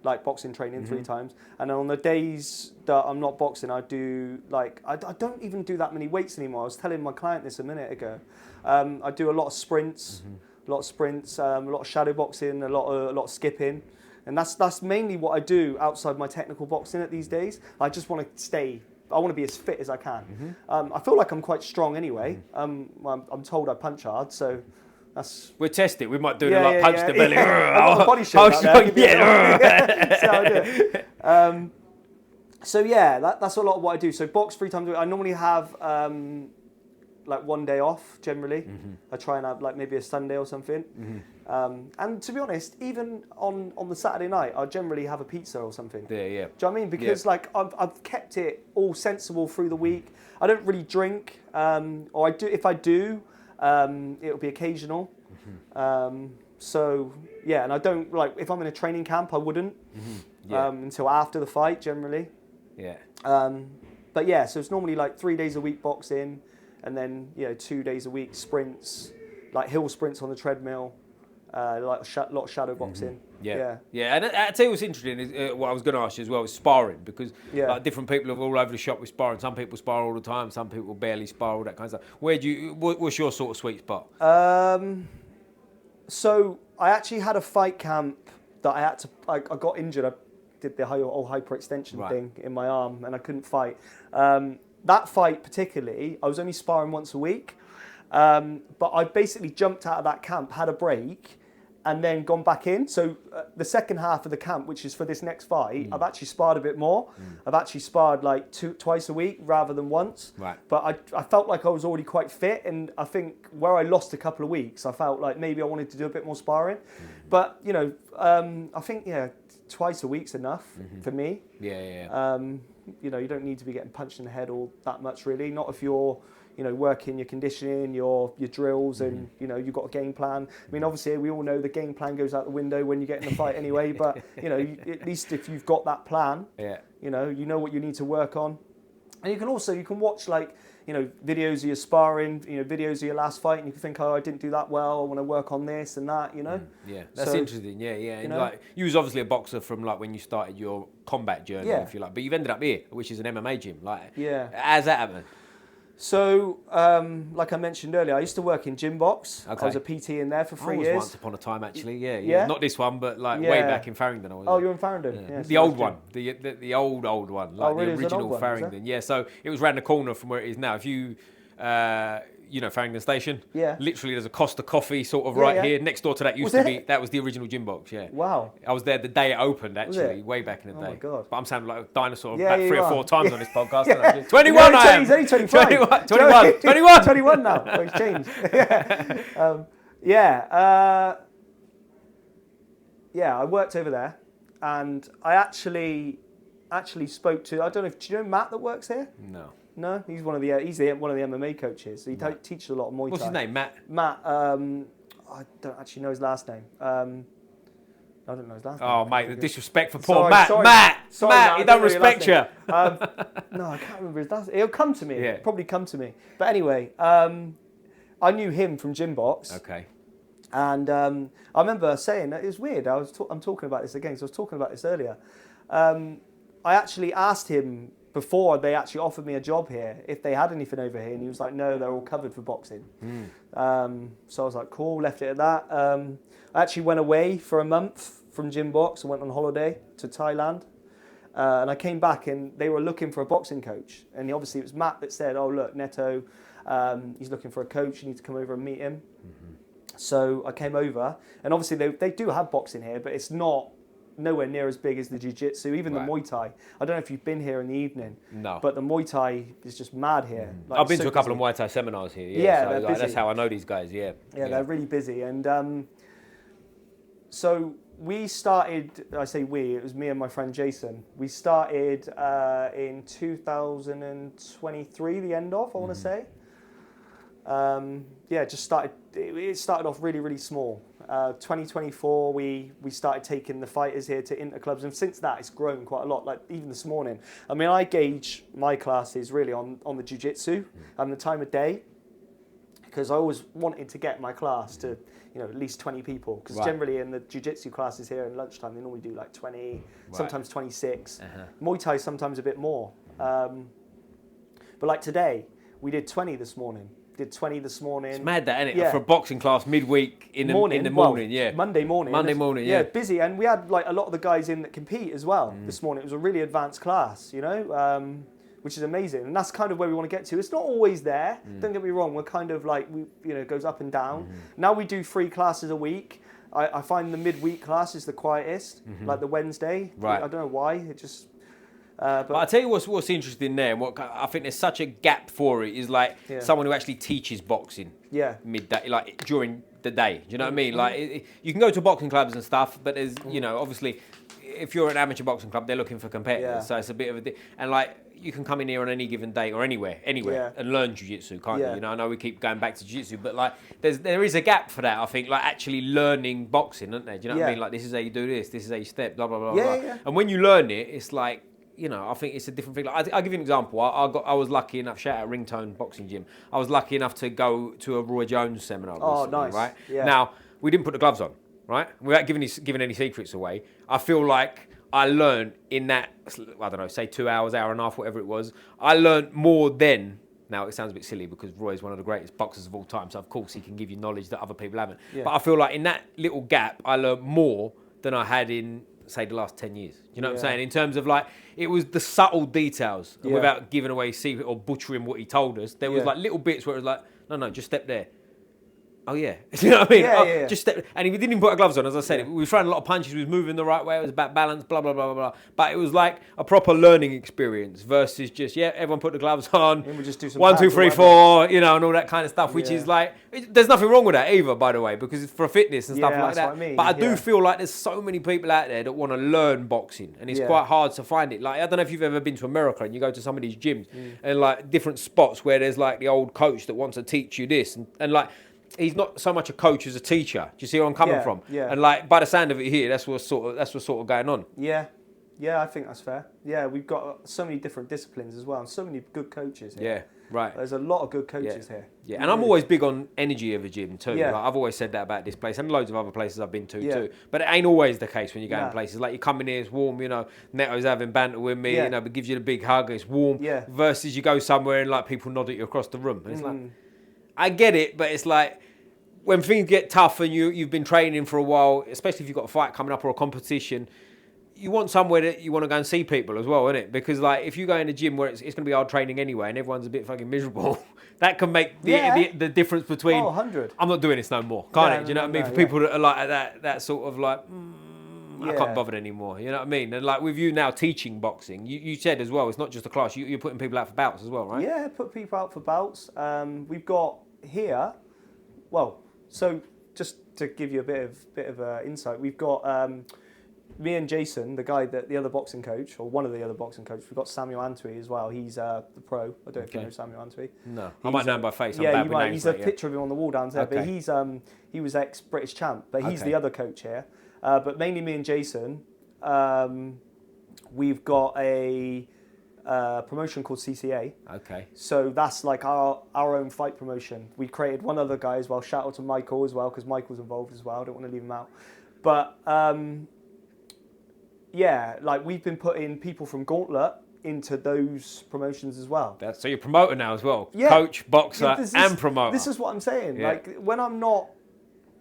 like boxing training 3 times. And then on the days that I'm not boxing, I do like, I don't even do that many weights anymore. I was telling my client this a minute ago. I do a lot of sprints, a lot of shadow boxing, a lot of skipping. And that's mainly what I do outside my technical boxing at these days. I just want to I want to be as fit as I can. I feel like I'm quite strong anyway. I'm told I punch hard, so we'll test it. We might do a punch the belly. I've got the body shape out there. So I do. So yeah, that's a lot of what I do. So box 3 times a week. I normally have like 1 day off generally. I try and have like maybe a Sunday or something. And to be honest, even on the Saturday night, I generally have a pizza or something. Yeah. Do you know what I mean? Because like I've kept it all sensible through the week. I don't really drink, or I do. If I do, it'll be occasional. So yeah, and I don't like if I'm in a training camp, I wouldn't until after the fight generally. Yeah. But yeah, so it's normally like 3 days a week boxing, and then 2 days a week sprints, like hill sprints on the treadmill, like a lot of shadow boxing. Yeah. And I tell you what's interesting is what I was going to ask you as well is sparring, because like, different people are all over the shop with sparring. Some people spar all the time, some people barely spar, all that kind of stuff. What's your sort of sweet spot? So I actually had a fight camp that I had to. I got injured. I did the whole hyperextension thing in my arm, and I couldn't fight. That fight particularly, I was only sparring once a week, but I basically jumped out of that camp, had a break, and then gone back in. So the second half of the camp, which is for this next fight, I've actually sparred a bit more. I've actually sparred like twice a week rather than once. Right. But I felt like I was already quite fit, and I think where I lost a couple of weeks, I felt like maybe I wanted to do a bit more sparring. But you know, I think twice a week's enough for me. Yeah. You know, you don't need to be getting punched in the head all that much, really. Not if you're, you know, working your conditioning, your drills, and you know, you've got a game plan. I mean, obviously, we all know the game plan goes out the window when you get in the fight anyway. But you know, at least if you've got that plan, you know what you need to work on. And you can watch like, you know, videos of your sparring, you know, videos of your last fight, and you can think, oh, I didn't do that well. I want to work on this and that, you know. Yeah, that's interesting. Yeah. And you know, like, you was obviously a boxer from like when you started your combat journey, if you like, but you've ended up here, which is an MMA gym. Like, how's that happen? So, like I mentioned earlier, I used to work in gym box. Okay. I was a PT in there for 3 years. Once upon a time, actually. Yeah. Not this one, but like way back in Farringdon. You're in Farringdon. Yeah, the old one, the old one, like really? the original Farringdon. Yeah. So it was round the corner from where it is now. If you, you know, Farringdon Station. Yeah. Literally, there's a Costa Coffee sort of right here. Next door to that that was the original gym box. Yeah. Wow. I was there the day it opened, actually, way back in the day. Oh my God. But I'm sounding like a dinosaur about 3 or 4 times on this podcast. 21 you know, I am. He's only 25. 21 now. Oh, he's changed. I worked over there, and I actually spoke to, I don't know, do you know Matt that works here? No, he's one of the MMA coaches. So he teaches a lot of Muay Thai. What's his name? Matt. I don't actually know his last name. I don't know his last name. Oh, mate, the disrespect for poor Matt. Matt, he don't respect you. No, I can't remember his last name. He'll come to me. It'll probably come to me. But anyway, I knew him from Gym Box. Okay. And I remember saying that it was weird. I'm talking about this again. So I was talking about this earlier. I actually asked him before they actually offered me a job here if they had anything over here, and he was like, no, they're all covered for boxing. So I was like, cool, left it at that. I actually went away for a month from Gym Box. I went on holiday to Thailand, and I came back and they were looking for a boxing coach, and obviously it was Matt that said, oh look, Neto, he's looking for a coach, you need to come over and meet him. So I came over, and obviously they do have boxing here, but it's not nowhere near as big as the Jiu Jitsu, even the Muay Thai. I don't know if you've been here in the evening. No. But the Muay Thai is just mad here. Like, I've been to a couple of Muay Thai seminars here. So like, that's how I know these guys. Yeah, they're really busy. And so we started, I say we, it was me and my friend Jason. We started in 2023, the end of, I want to say. Just started. It started off really, really small. 2024, we started taking the fighters here to interclubs, and since that, it's grown quite a lot. Like even this morning, I mean, I gauge my classes really on the jiu-jitsu and the time of day, because I always wanted to get my class to, you know, at least 20 people. Because generally in the jiu-jitsu classes here in lunchtime, they normally do like 20, sometimes 26. Muay Thai sometimes a bit more. But like today, we did 20 this morning. It's mad that, isn't it? Yeah. For a boxing class midweek in the morning, Monday morning. Yeah. Busy. And we had like a lot of the guys in that compete as well this morning. It was a really advanced class, you know, which is amazing. And that's kind of where we want to get to. It's not always there. Don't get me wrong. We're kind of like, it goes up and down. Now we do 3 classes a week. I find the midweek class is the quietest, like the Wednesday. Right. I don't know why. It just... But I'll tell you what's interesting there, and what I think there's such a gap for it is like someone who actually teaches boxing midday, like during the day. Do you know what I mean? Like you can go to boxing clubs and stuff, but there's obviously if you're an amateur boxing club, they're looking for competitors, so it's a bit of and like you can come in here on any given day or anywhere and learn jiu-jitsu, can't you? You know, I know we keep going back to jiu-jitsu, but like there is a gap for that. I think like actually learning boxing, isn't there? Do you know what I mean? Like this is how you do this is how you step, blah blah blah blah. And when you learn it, it's like, you know, I think it's a different thing. Like, I'll give you an example. I was lucky enough, shout out Ringtone Boxing Gym. I was lucky enough to go to a Roy Jones seminar recently, nice. Right? Yeah. Now, we didn't put the gloves on, right? Without giving any secrets away. I feel like I learned in that, I don't know, say 2 hours, hour and a half, whatever it was. I learned more then. Now, it sounds a bit silly because Roy is one of the greatest boxers of all time, so of course he can give you knowledge that other people haven't. Yeah. But I feel like in that little gap, I learned more than I had in, say, the last 10 years. You know what I'm saying? In terms of like, it was the subtle details, and without giving away secret or butchering what he told us, there was like little bits where it was like, no, just step there. Oh yeah, you know what I mean? Yeah, yeah. Just step, and he didn't even put our gloves on. As I said, we were throwing a lot of punches. We was moving the right way. It was about balance. Blah blah blah blah blah. But it was like a proper learning experience versus just everyone put the gloves on. And we just do some 1, 2, pads or 3, whatever. 4, and all that kind of stuff. Which Yeah. is like, there's nothing wrong with that either, by the way, because it's for fitness and stuff Yeah, like that's that. what I mean, But I do yeah. feel like there's so many people out there that want to learn boxing, and it's Yeah. quite hard to find it. Like I don't know if you've ever been to America and you go to some of these gyms and like different spots where there's like the old coach that wants to teach you this and like. He's not so much a coach as a teacher. Do you see where I'm coming from? Yeah. And like by the sound of it here, that's what's sort of going on. Yeah. Yeah, I think that's fair. Yeah, we've got so many different disciplines as well, and so many good coaches here. Yeah, right. There's a lot of good coaches here. Yeah, and I'm always big on energy of a gym too. Yeah. Like, I've always said that about this place and loads of other places I've been to Yeah. too. But it ain't always the case when you go in Nah. places. Like you come in here, it's warm, Neto's having banter with me, Yeah. but gives you the big hug, it's warm. Yeah. Versus you go somewhere and like people nod at you across the room. And it's like, I get it, but it's like, when things get tough and you've been training for a while, especially if you've got a fight coming up or a competition, you want somewhere that you want to go and see people as well, innit? Because like if you go in a gym where it's going to be hard training anyway and everyone's a bit fucking miserable, that can make the difference between 100. I'm not doing this no more, can't it? Do you know what I mean? For people that are like at that sort of like, I can't bother anymore. You know what I mean? And like with you now teaching boxing, you said as well, it's not just a class. You're putting people out for bouts as well, right? Yeah, put people out for bouts. We've got here, well, so just to give you a bit of insight, we've got me and Jason, the other boxing coach, or one of the other boxing coaches. We've got Samuel Antwi as well. He's the pro. I don't know if you know Samuel Antwi. No, I might know him by face. I'm Yeah, bad you with might. names, He's a mate, picture of him on the wall down there. But he was ex-British champ. But he's the other coach here. But mainly me and Jason. We've got a promotion called CCA. Okay. So that's like our own fight promotion. We created one other guy as well. Shout out to Michael as well, because Michael's involved as well. I don't want to leave him out. But yeah, like we've been putting people from Gauntlet into those promotions as well. So you're promoter now as well. Yeah. Coach, boxer, Yeah, and promoter. This is what I'm saying. Yeah. Like when I'm not,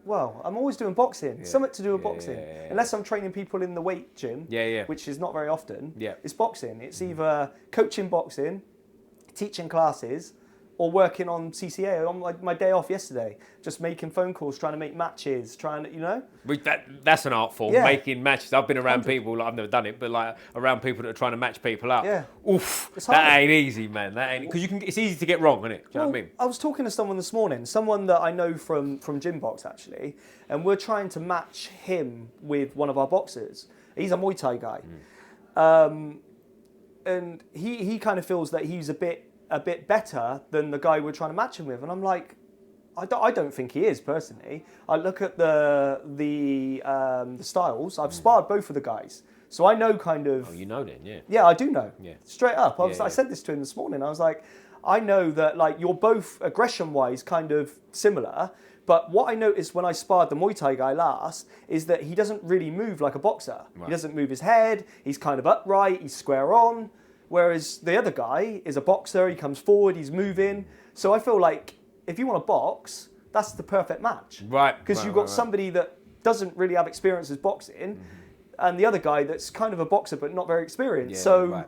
well, I'm always doing boxing. Something to do with boxing. yeah. Unless I'm training people in the weight gym, Yeah. which is not very often. Yeah. It's boxing. It's either coaching boxing, teaching classes, or working on CCA on my day off yesterday. Just making phone calls, trying to make matches, That's an art form, Yeah. making matches. I've been around people, like, I've never done it, but like around people that are trying to match people up. Yeah. Oof, It's that hard. ain't easy, man. That ain't, because it's easy to get wrong, isn't it? Do you know what I mean? I was talking to someone this morning, someone that I know from Gym Box actually, and we're trying to match him with one of our boxers. He's a Muay Thai guy. And he kind of feels that he's a bit better than the guy we're trying to match him with. And I'm like, I don't think he is personally. I look at the styles. I've sparred both of the guys, so I know kind of. Oh, you know then, yeah. Yeah, I do know. Yeah. Straight up. I Yeah. said this to him this morning. I was like, I know that like you're both aggression-wise kind of similar, but what I noticed when I sparred the Muay Thai guy last is that he doesn't really move like a boxer. Right. He doesn't move his head. He's kind of upright. He's square on. Whereas the other guy is a boxer. He comes forward. He's moving. So I feel like if you want to box, that's the perfect match. Right. Because you've got somebody that doesn't really have experience as boxing, and the other guy that's kind of a boxer but not very experienced. Yeah, so right.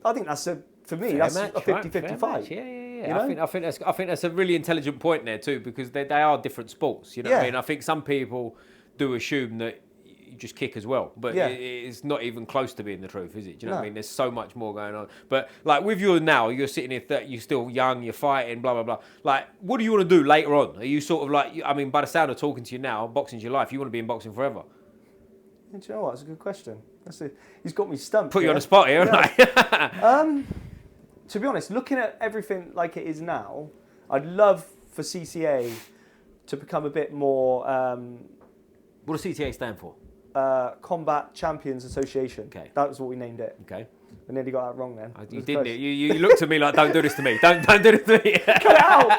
I think that's for me, Fair that's match, a 50-50 right? fight. Yeah. You know? I think that's a really intelligent point there too, because they are different sports. You know what I Yeah. mean? I think some people do assume that you just kick as well, but Yeah. it's not even close to being the truth, is it? Do you know what I No. mean? There's so much more going on. But like with you now, you're sitting here, you're still young, you're fighting, blah blah blah. Like, what do you want to do later on? Are you sort of like, I mean, by the sound of talking to you now, boxing's your life. You want to be in boxing forever. Do you know what? That's a good question. He's got me stumped. Put you here. on the spot here, haven't I? To be honest, looking at everything like it is now, I'd love for CCA to become a bit more What does CTA stand for? Combat Champions Association. Okay. That was what we named it. Okay. I nearly got that wrong then. You It was didn't. close. You looked at me like, don't do this to me. Don't do this to me. Cut it out!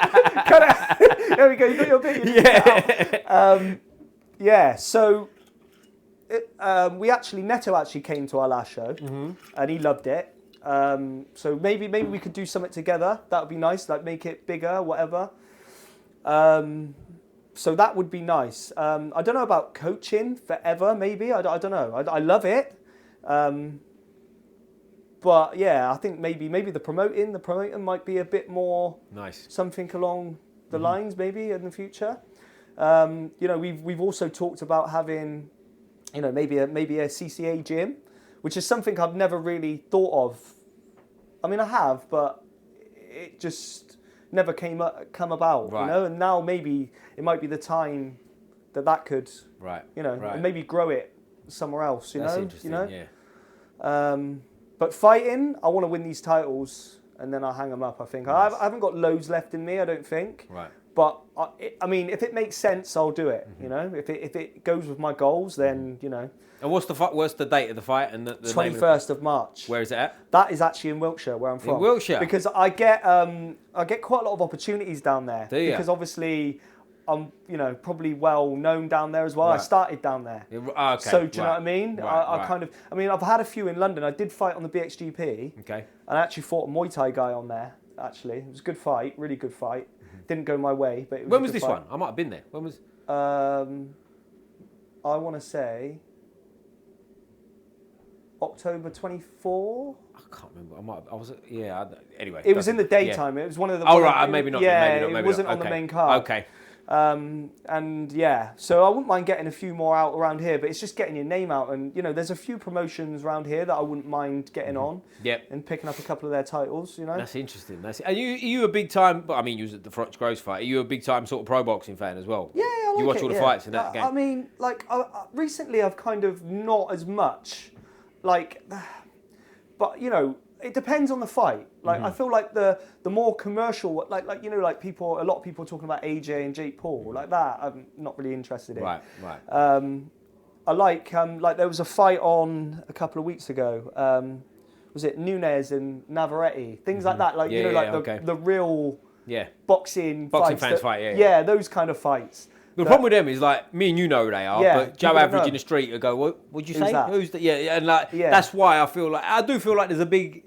Cut it out! There we go, you got your bit. Yeah, so Neto actually came to our last show, and he loved it. So maybe we could do something together. That would be nice, like make it bigger, whatever. So that would be nice. I don't know about coaching forever, maybe. I don't know. I love it. But yeah, I think maybe the promoting might be a bit more Nice. something along the lines maybe in the future. You know, we've also talked about having, you know, maybe a CCA gym, which is something I've never really thought of. I mean, I have, but it just never come about, Right. you know. And now maybe it might be the time that could, Right. you know, Right. and maybe grow it somewhere else, you That's know. interesting. You know. Yeah. But fighting, I want to win these titles, and then I'll hang them up. I think Nice. I haven't got loads left in me. I don't think. Right. But I mean, if it makes sense, I'll do it. You know, if it goes with my goals, then you know. And what's the date of the fight and the 21st of March. Where is it at? That is actually in Wiltshire, where I'm from. In Wiltshire? Because I get quite a lot of opportunities down there. Do you? Because obviously, I'm probably well known down there as well. Right. I started down there. Okay. So do you know what I mean? Right. I mean, I've had a few in London. I did fight on the BXGP. Okay. And I actually fought a Muay Thai guy on there. Actually, it was a good fight, really good fight. Didn't go my way, but it was When a was good this fight. one? I might have been there. When was? I want to say October 24. I can't remember. I was. Yeah. Anyway. It was in the yeah. daytime. It was one of the. Oh right, maybe not. Yeah, maybe not. Maybe it wasn't not. on the Okay. main card. Okay. And yeah, so I wouldn't mind getting a few more out around here, but it's just getting your name out. And you know, there's a few promotions around here that I wouldn't mind getting on. Yep. And picking up a couple of their titles. You know. That's interesting. Are you a big time? I mean, you was at the Froch Gross fight. Are you a big time sort of pro boxing fan as well? Yeah, I like you watch it, all the yeah. fights in that game. I mean, like recently, I've kind of not as much, like, but you know, it depends on the fight. Like, I feel like the more commercial, like you know, like a lot of people are talking about AJ and Jake Paul, like that. I'm not really interested in. Right. I like there was a fight on a couple of weeks ago. Was it Nunes and Navarrete? Things like that. Like the real boxing Boxing fights fans fight. Yeah. Yeah, those kind of fights. The problem with them is like me and you know who they are, Yeah, but Joe people don't average know. in the street will go, "What would you Who's say? that? Who's that?" Yeah, and like that's why I do feel like there's a big.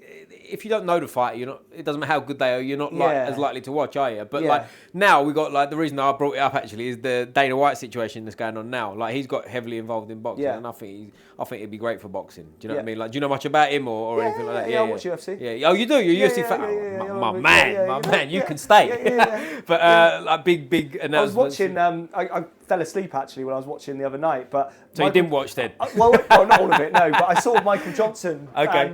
If you don't know the fighter, you're not. It doesn't matter how good they are. You're not like as likely to watch, are you? But like now we got like the reason I brought it up actually is the Dana White situation that's going on now. Like he's got heavily involved in boxing, and I think it'd be great for boxing. Do you know what I mean? Like, do you know much about him or anything like that? Yeah, I watch UFC. Yeah. Oh, you do. You're UFC fan. My man. You can stay. But like big announcements. I was watching. I fell asleep actually when I was watching the other night. But so you didn't watch then? Well, not all of it. No, but I saw Michael Johnson. Okay.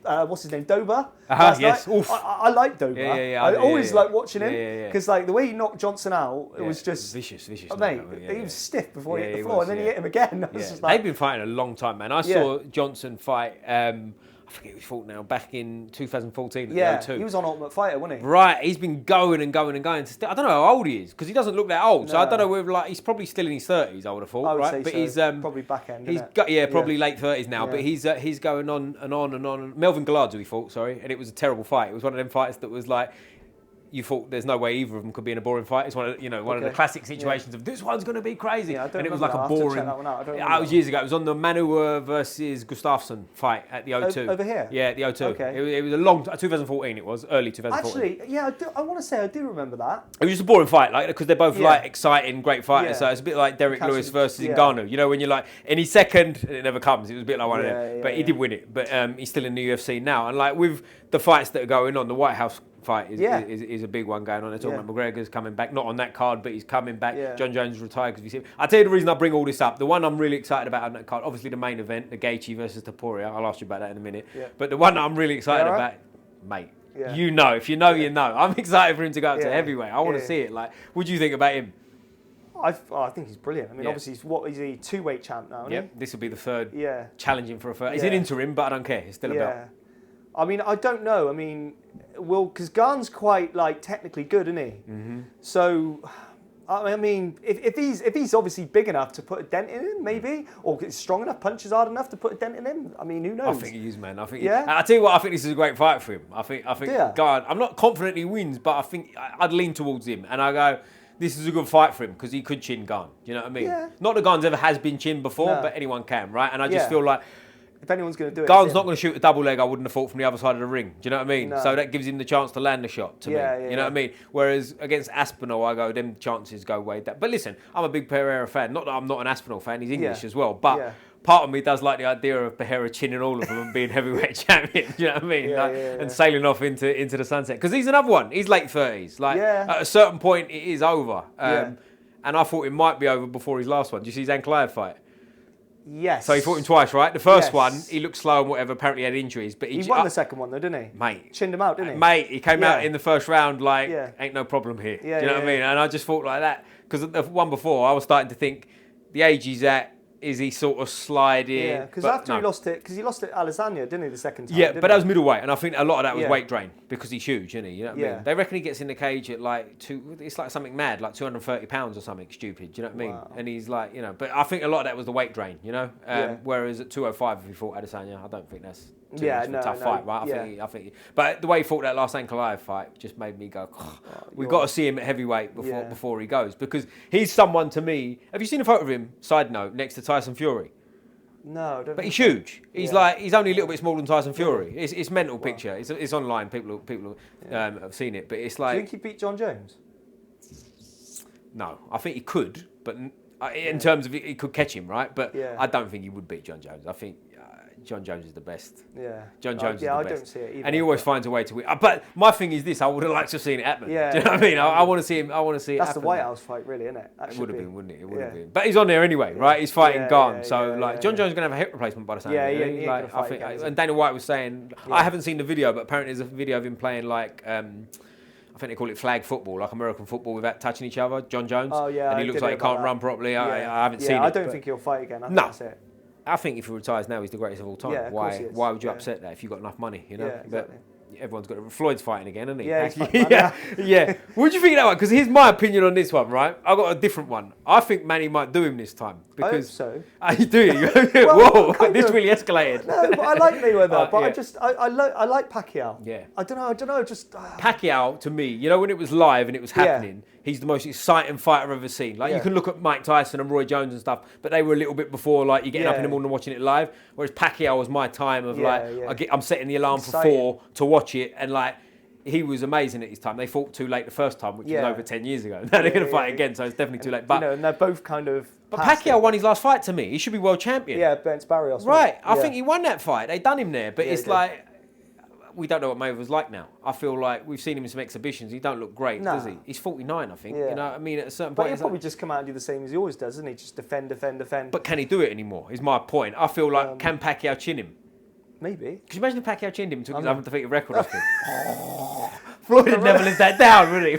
And what's his name? Dober. Last yes. night. I like Dober. I always like watching him because like the way he knocked Johnson out, it was just vicious. Mate, he was stiff before he hit the floor, and then he hit him again. I was just like, they've been fighting a long time, man. I saw Johnson fight. I forget who he fought now. Back in 2014 at the O2. He was on Ultimate Fighter, wasn't he? Right, he's been going and going and going. I don't know how old he is because he doesn't look that old. No. So I don't know whether like he's probably still in his 30s. I would have thought, I would right? say But so. he's probably back end. He's probably late 30s now. But he's going on and on and on. Melvin Gillard's who he fought, sorry, and it was a terrible fight. It was one of them fights that was like. You thought there's no way either of them could be in a boring fight. It's one of the classic situations of this one's going to be crazy, and it was like a boring. It was years ago. It was on the Manu versus Gustafsson fight at the O2 over here. Yeah, at the O2. Okay. It was a long 2014. It was early 2014. Actually, yeah, I want to say I do remember that. It was just a boring fight, like because they're both like exciting, great fighters. Yeah. So it's a bit like Derek Lewis versus Ngannou. You know, when you're like any second, and it never comes. It was a bit like one of them. But he did win it. But he's still in the UFC now, and like with the fights that are going on, the White House fight is a big one going on. They're talking about McGregor's coming back, not on that card, but he's coming back. John Jones retired because we see him. I'll tell you the reason I bring all this up. The one I'm really excited about on that card, obviously the main event, the Gaethje versus Topuria. I'll ask you about that in a minute. Yeah. But the one that I'm really excited about, mate. Yeah. You know, if you know, you know. I'm excited for him to go up to heavyweight. I want to see it. Like, what do you think about him? I think he's brilliant. I mean, obviously, he's a two-weight champ now, isn't he? This will be the third. Challenging for a third. He's an interim, but I don't care. It's still a belt. I mean, I don't know. I mean, because Garn's quite like technically good, isn't he? Mm-hmm. So, I mean, if he's obviously big enough to put a dent in him, maybe, or strong enough, punches hard enough to put a dent in him. I mean, who knows? I think he is, man. I think. I tell you what, I think this is a great fight for him. I think Garn. I'm not confident he wins, but I think I'd lean towards him, and I go. This is a good fight for him because he could chin Garn. Do you know what I mean? Yeah. Not that Garn's ever has been chinned before, but anyone can, right? And I just feel like. If anyone's going to do it, Garn's not going to shoot a double leg. I wouldn't have thought from the other side of the ring. Do you know what I mean? No. So that gives him the chance to land the shot. To me, you know what I mean. Whereas against Aspinall, I go, them chances go way down. But listen, I'm a big Pereira fan. Not that I'm not an Aspinall fan. He's English as well. But part of me does like the idea of Pereira chinning all of them and being heavyweight champion. Do you know what I mean? And sailing off into the sunset. Because he's another one. He's late 30s. Like at a certain point, it is over. And I thought it might be over before his last one. Did you see his Ankalaev fight? Yes. So he fought him twice, right? The first one, he looked slow and whatever. Apparently, he had injuries, but he won the second one though, didn't he? Mate, chinned him out, didn't he? Mate, he came out in the first round like, ain't no problem here. Do you know what I mean? And I just thought like that because the one before, I was starting to think the age he's at. Is he sort of sliding? Yeah, because after he lost it, he lost it Alessandro, didn't he, the second time? Yeah, but that was middleweight, and I think a lot of that was weight drain because he's huge, isn't he? You know what I mean? They reckon he gets in the cage at like it's like something mad, like 230 pounds or something stupid. Do you know what I mean? Wow. And he's like, you know, but I think a lot of that was the weight drain, you know. Whereas at 205, if he fought Adesanya, I don't think that's a tough fight, right? I think, but the way he fought that last Ankalaev fight just made me go, we've got to see him at heavyweight before he goes because he's someone to me. Have you seen a photo of him? Side note, next to Tyson Fury. No, I don't. But he's huge. He's like he's only a little bit smaller than Tyson Fury. It's mental picture. It's online. People have seen it. But it's like. Do you think he beat John Jones? No, I think he could, but in terms of he could catch him, right? But I don't think he would beat John Jones. I think John Jones is the best. Yeah. John Jones is the best. I don't see it either. And he always finds a way to win. But my thing is this: I would have liked to have seen it happen. Yeah. Do you know what I mean? I want to see him. I want to see it. That's happen. the White House fight, really, isn't it? It would have been, wouldn't it? It would have been. But he's on there anyway, right? He's fighting Gauntlet. John Jones is going to have a hip replacement by the sound of it. I think. And Dana White was saying, I haven't seen the video, but apparently there's a video of him playing like. I think they call it flag football, like American football without touching each other. John Jones. Oh yeah. And he looks like he can't run properly. I haven't seen it. I don't think he'll fight again. I think that's it. I think if he retires now, he's the greatest of all time. Yeah, why would you upset that if you've got enough money, you know? Yeah, exactly. But everyone's got it. Floyd's fighting again, isn't he? Yeah, he's yeah. What do you think of that one? Because here's my opinion on this one, right? I've got a different one. I think Manny might do him this time. Because, I hope so. You do? Well, whoa, this really escalated. No, but I like Mayweather, but I like Pacquiao. Yeah. I don't know, just... Pacquiao, to me, you know, when it was live and it was happening, he's the most exciting fighter I've ever seen. Like, you can look at Mike Tyson and Roy Jones and stuff, but they were a little bit before, like, you're getting up in the morning and watching it live. Whereas Pacquiao was my time of, I'm setting the alarm for 4 to watch it, and, like, he was amazing at his time. They fought too late the first time, which was over 10 years ago. Now they're going to fight again, so it's definitely too late. But, and they're both kind of... But Pacquiao won his last fight to me. He should be world champion. Yeah, against Barrios. Right. I think he won that fight. They done him there. But it's like... We don't know what Mayweather's like now. I feel like we've seen him in some exhibitions. He don't look great, does he? He's 49, I think. You know what I mean? At a certain point... But he'll probably just come out and do the same as he always does, doesn't he? Just defend. But can he do it anymore, is my point. I feel like, can Pacquiao chin him? Maybe. Could you imagine if Pacquiao chinned him and took his undefeated record off him? Floyd had never lived that down, really.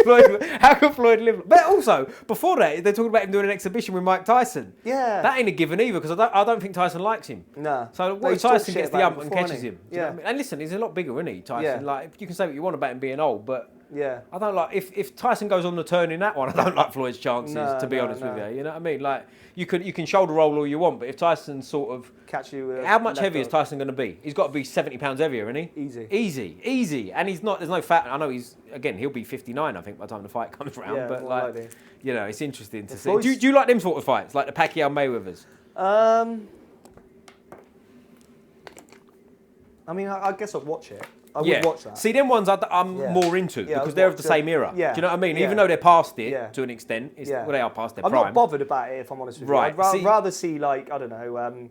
How could Floyd live? But also, before that, they're talking about him doing an exhibition with Mike Tyson. Yeah. That ain't a given either, because I don't think Tyson likes him. No. So what if Tyson gets the ump and catches him? Yeah. I mean? And listen, he's a lot bigger, isn't he, Tyson? Like, you can say what you want about him being old, but I don't like... If Tyson goes on the turn in that one, I don't like Floyd's chances, to be honest with you. You know what I mean? Like, you can shoulder roll all you want, but if Tyson sort of... Catch you... how much heavier is Tyson going to be? He's got to be 70 pounds heavier, isn't he? Easy. And he's not... There's no fat... I know he'll be 59, I think, by the time the fight comes around. But, like, you know, it's interesting to see. Do you like them sort of fights? Like the Pacquiao Mayweathers? I mean, I guess I'd watch it. I would watch that. See, them ones I'm more into because they're of the same era. Do you know what I mean? Even though they're past it to an extent, well, they are past their prime. I'm not bothered about it, if I'm honest with you. I'd rather see, like, I don't know,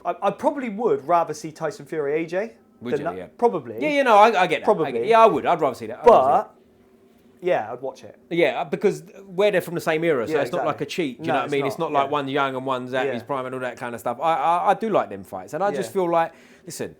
I probably would rather see Tyson Fury AJ. Would you? Yeah. Probably. Yeah, I get that. Probably. I would. I'd rather see that. I'd watch it. Yeah, because they're from the same era, so it's not like a cheat. Do you know what I mean? It's not like one's young and one's at his prime and all that kind of stuff. I do like them fights, and I just feel like, listen,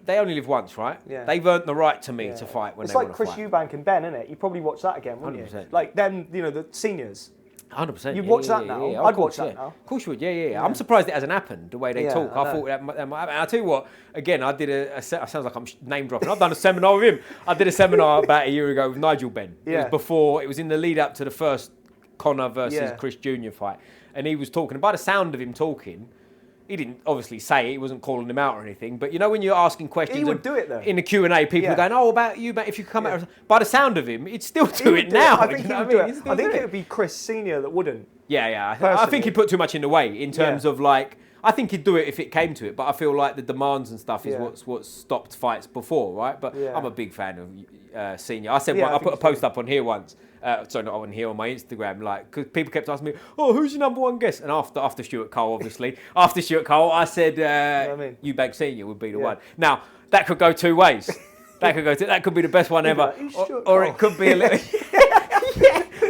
they only live once, right? Yeah. They've earned the right to me to fight when they want to fight. It's like Chris Eubank and Ben, isn't it? You probably watch that again, wouldn't 100%. you? Like them, you know, the seniors. 100%. You'd watch that now. I'd watch that now. Of course you would. Yeah. I'm surprised it hasn't happened the way they talk. I thought that might happen. And I tell you what, again, I did it sounds like I'm name dropping. I've done a seminar with him. I did a seminar about a year ago with Nigel Benn. It was in the lead up to the first Conor versus Chris Jr. fight, and he was talking. And by the sound of him talking, he didn't obviously say it. He wasn't calling him out or anything. But you know when you're asking questions, he would do it though. In the Q&A, people are going, "Oh, about you, but if you come out." By the sound of him, he'd still do it now. I think it would be Chris Senior that wouldn't. Yeah. I think he put too much in the way in terms of like. I think he'd do it if it came to it, but I feel like the demands and stuff is what's stopped fights before, right? But I'm a big fan of Senior. I said I put a post up on here once. Sorry, not on here, on my Instagram. Like, because people kept asking me, "Oh, who's your number one guest?" And after Stuart Cole, obviously, after Stuart Cole, I said Eubank Senior would be the one. Now that could go two ways. That could be the best one ever, or it could be a little.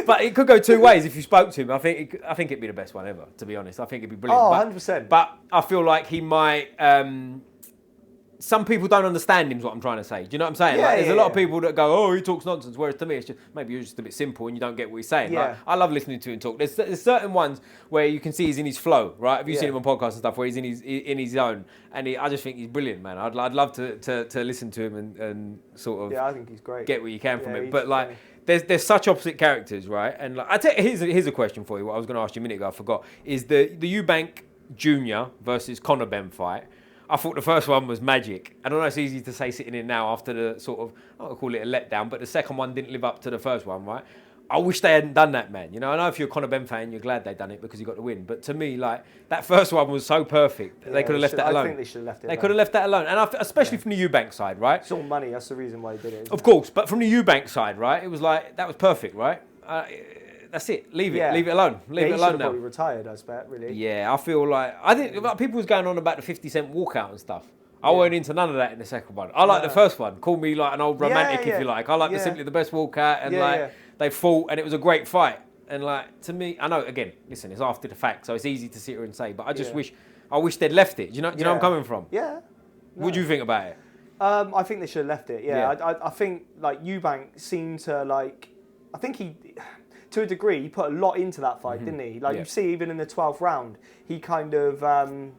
But it could go two ways if you spoke to him. I think it'd be the best one ever, to be honest. I think it'd be brilliant. Oh, 100%. But I feel like he might... some people don't understand him, is what I'm trying to say. Do you know what I'm saying? There's a lot of people that go, oh, he talks nonsense, whereas to me, it's just maybe you're just a bit simple and you don't get what he's saying. Yeah. Like, I love listening to him talk. There's certain ones where you can see he's in his flow, right? Have you seen him on podcasts and stuff where he's in his zone? And I just think he's brilliant, man. I'd love to listen to him and sort of... Yeah, I think he's great. Get what you can from him. But like... There's such opposite characters, right? And like, here's a question for you. What I was going to ask you a minute ago, I forgot. Is the Eubank Jr. versus Conor Ben fight? I thought the first one was magic. I don't know. It's easy to say sitting in now after the sort of I don't call it a letdown, but the second one didn't live up to the first one, right? I wish they hadn't done that, man. You know, I know if you're a Conor Ben fan, you're glad they done it because you got the win. But to me, like that first one was so perfect. They could have left that alone. I think they should have left it. They could have left that alone, and especially from the Eubank side, right? It's all money. That's the reason why he did it. Of course, but from the Eubank side, right? It was like that was perfect, right? That's it. Leave it alone. Leave it alone now. Probably retired, I bet. Really. Yeah, I feel like people was going on about the 50 Cent walkout and stuff. I weren't into none of that in the second one. I like the first one. Call me like an old romantic if you like. I like the Simply the Best walkout and they fought and it was a great fight. And like to me, I know again, listen, it's after the fact, so it's easy to sit here and say, but I just wish they'd left it. Do you know where I'm coming from? Yeah. No. What do you think about it? I think they should have left it. Yeah. I think like Eubank seemed to like. I think he, to a degree, he put a lot into that fight, didn't he? Like you see, even in the 12th round, he kind of the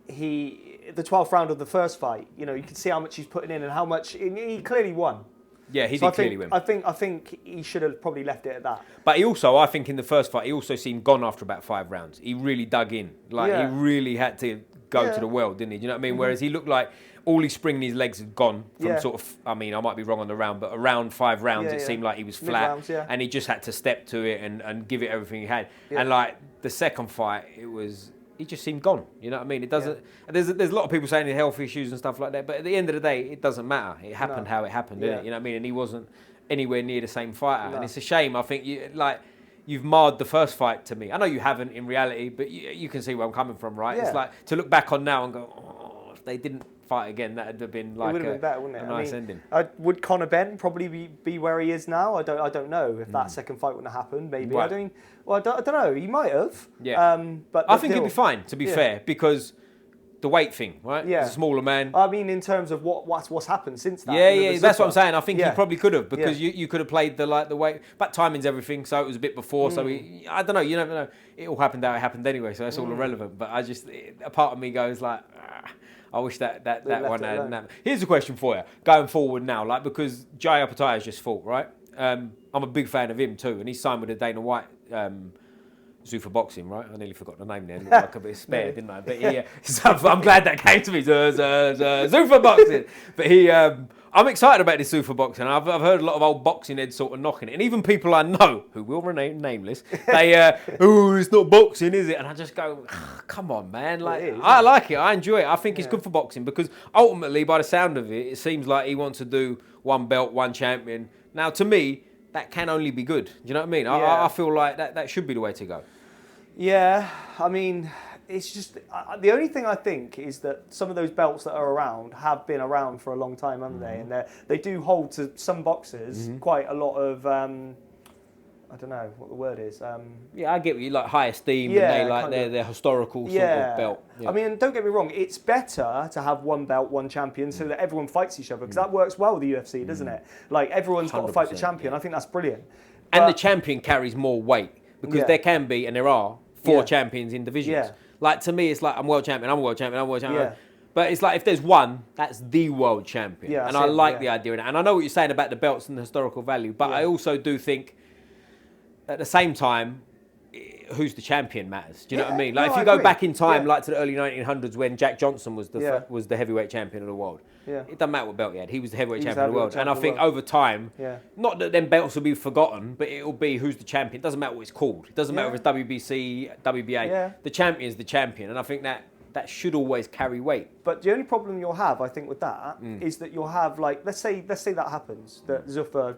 12th round of the first fight. You know, you could see how much he's putting in and how much he clearly won. Yeah, he did clearly win. I think he should have probably left it at that. But he also, I think in the first fight, he also seemed gone after about 5 rounds. He really dug in. Like, he really had to go to the well, didn't he? Do you know what I mean? Whereas he looked like all his spring in his legs had gone from sort of, I mean, I might be wrong on the round, but around 5 rounds, it seemed like he was flat. Mid-rounds, and he just had to step to it and give it everything he had. And like the second fight, he just seemed gone. You know what I mean? It doesn't. There's a lot of people saying the health issues and stuff like that, but at the end of the day, it doesn't matter. It happened how it happened, didn't it? You know what I mean? And he wasn't anywhere near the same fighter, and it's a shame. I think you've marred the first fight to me. I know you haven't in reality, but you can see where I'm coming from, right? It's like to look back on now and go, oh, if they didn't fight again, that would have been like been better, wouldn't it? A nice ending. Would Conor Ben probably be where he is now? I don't know if that second fight wouldn't have happened. Maybe right. I don't know. He might have. Yeah. But I think he'd be fine. To be fair, because the weight thing, right? Yeah. He's a smaller man. I mean, in terms of what's happened since that. Yeah, that's what I'm saying. I think he probably could have because you could have played the weight, but timing's everything. So it was a bit before. So I don't know. You never know. It all happened how it happened anyway. So that's all irrelevant. But a part of me goes like, I wish that one hadn't happened. Here's a question for you going forward now, like because Jai Apatai's just fought, right? I'm a big fan of him too, and he's signed with the Dana White. Zuffa Boxing, right? I nearly forgot the name there. It looked like a bit spare, didn't I? But so I'm glad that came to me. Zuffa Boxing. But I'm excited about this Zuffa Boxing. I've heard a lot of old boxing heads sort of knocking it. And even people I know, who will remain nameless, they, it's not boxing, is it? And I just go, come on, man. Like, I like it. I enjoy it. I think it's good for boxing because ultimately, by the sound of it, it seems like he wants to do one belt, one champion. Now, to me, that can only be good. Do you know what I mean? I feel like that should be the way to go. Yeah, I mean, it's just the only thing I think is that some of those belts that are around have been around for a long time, haven't they? And they do hold to some boxers quite a lot of I don't know what the word is. I get what you like, high esteem, and they like their historical sort of belt. Yeah. I mean, don't get me wrong, it's better to have one belt, one champion, so that everyone fights each other, because that works well with the UFC, doesn't it? Like, everyone's got to fight the champion. I think that's brilliant. And the champion carries more weight, because there can be, and there are, 4 champions in divisions. Yeah. Like, to me, it's like, I'm world champion, I'm world champion, I'm world champion. Yeah. But it's like, if there's one, that's the world champion. Yeah, and I like the idea of that. And I know what you're saying about the belts and the historical value, but I also do think, at the same time, who's the champion matters. Do you know what I Yeah, mean? Like no, if you I go agree. back in time, Yeah. like to the early 1900s when Jack Johnson was Yeah. was the heavyweight champion of the world. Yeah. It doesn't matter what belt he had. He was the heavyweight He was champion of the heavyweight world. And I champion think of the over time, Yeah. not that them belts will be forgotten, but it'll be who's the champion. It doesn't matter what it's called. It doesn't matter if it's WBC, WBA. Yeah. The champion's the champion. And I think that should always carry weight. But the only problem you'll have, I think, with that is that you'll have, like, let's say that happens, that Zuffa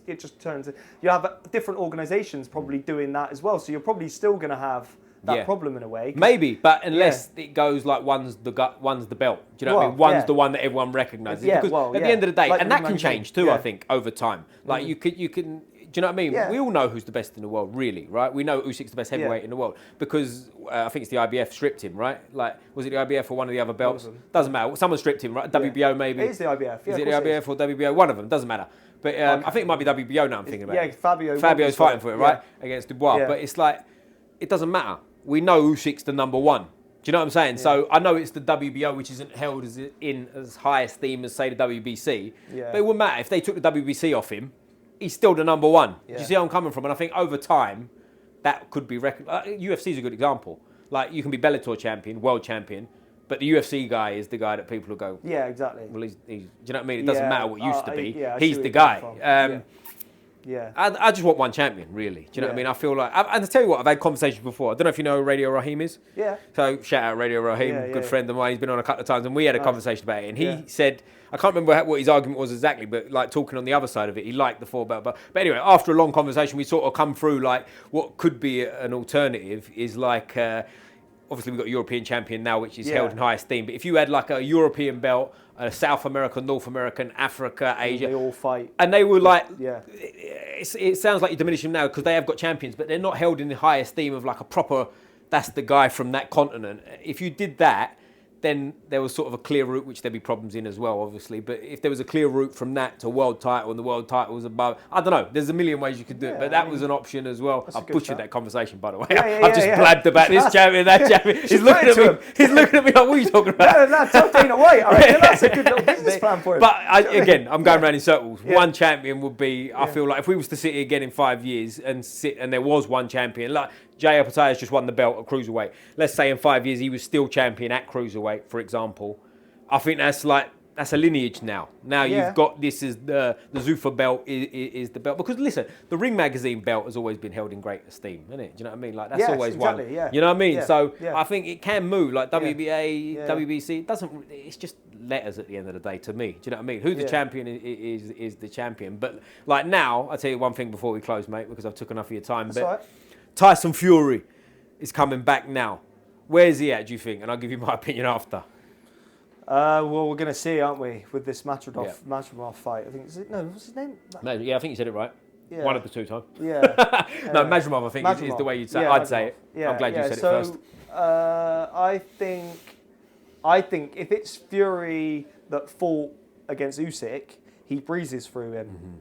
it just turns. You have different organisations probably doing that as well, so you're probably still going to have that problem in a way. Maybe, but unless it goes like one's the belt. Do you know what I mean? One's the one that everyone recognises. Yeah, because at the end of the day, like and that can change too, I think, over time. Like you can. Do you know what I mean? Yeah. We all know who's the best in the world, really, right? We know Usyk's the best heavyweight in the world because I think it's the IBF stripped him, right? Like, was it the IBF or one of the other belts? Doesn't matter. Someone stripped him, right? WBO maybe. It is the IBF. Yeah, is it the IBF or WBO? One of them. Doesn't matter. But I think it might be WBO now. I'm thinking about it. Yeah, Fabio's fighting for it, right? Against Dubois. Yeah. But it's like it doesn't matter. We know Usyk's the number one. Do you know what I'm saying? Yeah. So I know it's the WBO, which isn't held as high esteem as, say, the WBC. Yeah. But it wouldn't matter. If they took the WBC off him, he's still the number one. Yeah. Do you see where I'm coming from? And I think over time, that could be reckoned. UFC is a good example. Like, you can be Bellator champion, world champion, but the UFC guy is the guy that people will go, yeah, exactly. well, he's do you know what I mean? It doesn't matter what used to be. I He's see the where you're guy. coming from. Yeah. I just want one champion, really. Do you know what I mean? I feel like, and I tell you what, I've had conversations before. I don't know if you know who Radio Raheem is. Yeah. So shout out Radio Raheem, good friend of mine. He's been on a couple of times, and we had a conversation about it. And he said, I can't remember what his argument was exactly, but like talking on the other side of it, he liked the 4-belt. But anyway, after a long conversation, we sort of come through like what could be an alternative is like. Obviously, we've got a European champion now, which is held in high esteem. But if you had like a European belt, a South American, North American, Africa, Asia, they all fight, and they were like, yeah. It sounds like you diminish them now because they have got champions, but they're not held in the high esteem of like a proper. That's the guy from that continent. If you did that, then there was sort of a clear route, which there'd be problems in as well, obviously. But if there was a clear route from that to world title and the world title was above, I don't know. There's a million ways you could do it, but that was an option as well. I butchered that conversation, by the way. I've just blabbed about this champion, that champion. He's looking at me. He's looking at me like, what are you talking about? No, tell Dana White. I reckon that's a good little business plan for him. But again, I'm going around in circles. One champion would be, I feel like, if we was to sit here again in 5 years and there was one champion, like Jay Apatai's just won the belt at cruiserweight. Let's say in 5 years he was still champion at cruiserweight, for example. I think that's a lineage now. Now you've got this is the Zuffa belt is the belt because listen, the Ring Magazine belt has always been held in great esteem, isn't it? Do you know what I mean? Like that's always one. Yeah. You know what I mean? Yeah. So Yeah. I think it can move like WBA, WBC. It doesn't. It's just letters at the end of the day to me. Do you know what I mean? Who the champion is the champion. But like now, I'll tell you one thing before we close, mate, because I've took enough of your time. That's but right. Tyson Fury is coming back now. Where's he at, do you think? And I'll give you my opinion after. Well, we're going to see, aren't we, with this Matradov fight? I think what's his name? No, yeah, I think you said it right. Yeah. One of the two times. Yeah. No, Madrimov, I think, is the way you'd say it. I'd say it. Yeah, I'm glad you said it first. I think if it's Fury that fought against Usyk, he breezes through him. Mm-hmm.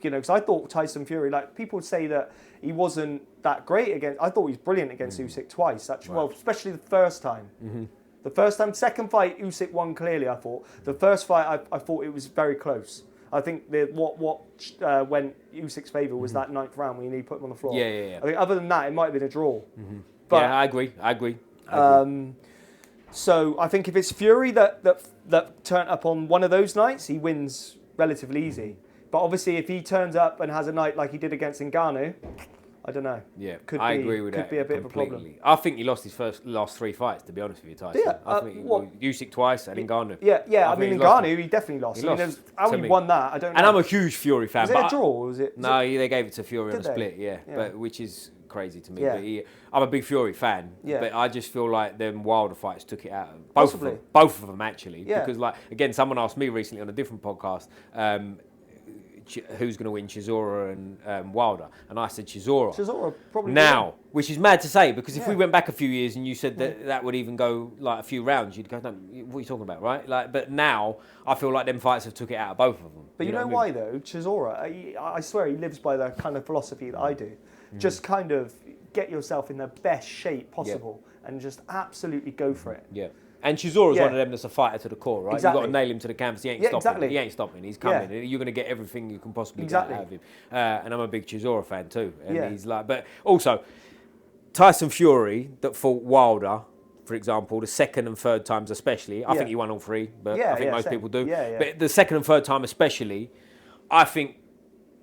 Because I thought Tyson Fury, like people would say that he wasn't that great against. I thought he was brilliant against Usyk twice. Actually, well, especially the first time. Mm-hmm. The first time, second fight, Usyk won clearly. I thought the first fight, I thought it was very close. I think what went Usyk's favour was that 9th round when he put him on the floor. Yeah. I think other than that, it might have been a draw. Mm-hmm. But, yeah, I agree. So I think if it's Fury that turned up on one of those nights, he wins relatively easy. But obviously, if he turns up and has a night like he did against Ngannou, I don't know. Yeah, I agree with that. Could be a bit completely. of a problem. I think he lost his last 3 fights, to be honest with you, Tyson. Yeah, I think Usyk twice and Ngannou. Yeah. I mean, Ngannou, he definitely lost. How he won that, I don't know. And I'm a huge Fury fan. Was it a draw? Or was it? No, they gave it to Fury on a split. Yeah, but which is crazy to me. Yeah. But I'm a big Fury fan. Yeah. But I just feel like them Wilder fights took it out. Possibly. Both of them actually. Yeah. Because like again, someone asked me recently on a different podcast. Who's going to win, Chisora and Wilder? And I said Chisora. Chisora probably now, which is mad to say because if we went back a few years and you said that would even go like a few rounds, you'd go, no, what are you talking about, right? Like, but now I feel like them fights have took it out of both of them. But you know why though? Chisora, I swear he lives by the kind of philosophy that I do. Just kind of get yourself in the best shape possible and just absolutely go for it. Yeah. And Chizora's Yeah. one of them that's a fighter to the core, right? Exactly. You've got to nail him to the canvas. He ain't Yeah, stopping. exactly. He ain't stopping. He's coming. Yeah. You're going to get everything you can possibly Exactly. get out of him. And I'm a big Chisora fan too. And Yeah. he's like, but also Tyson Fury that fought Wilder, for example, the second and third times especially. I think he won all three, but I think most same. people do. Yeah, yeah. But the second and third time especially, I think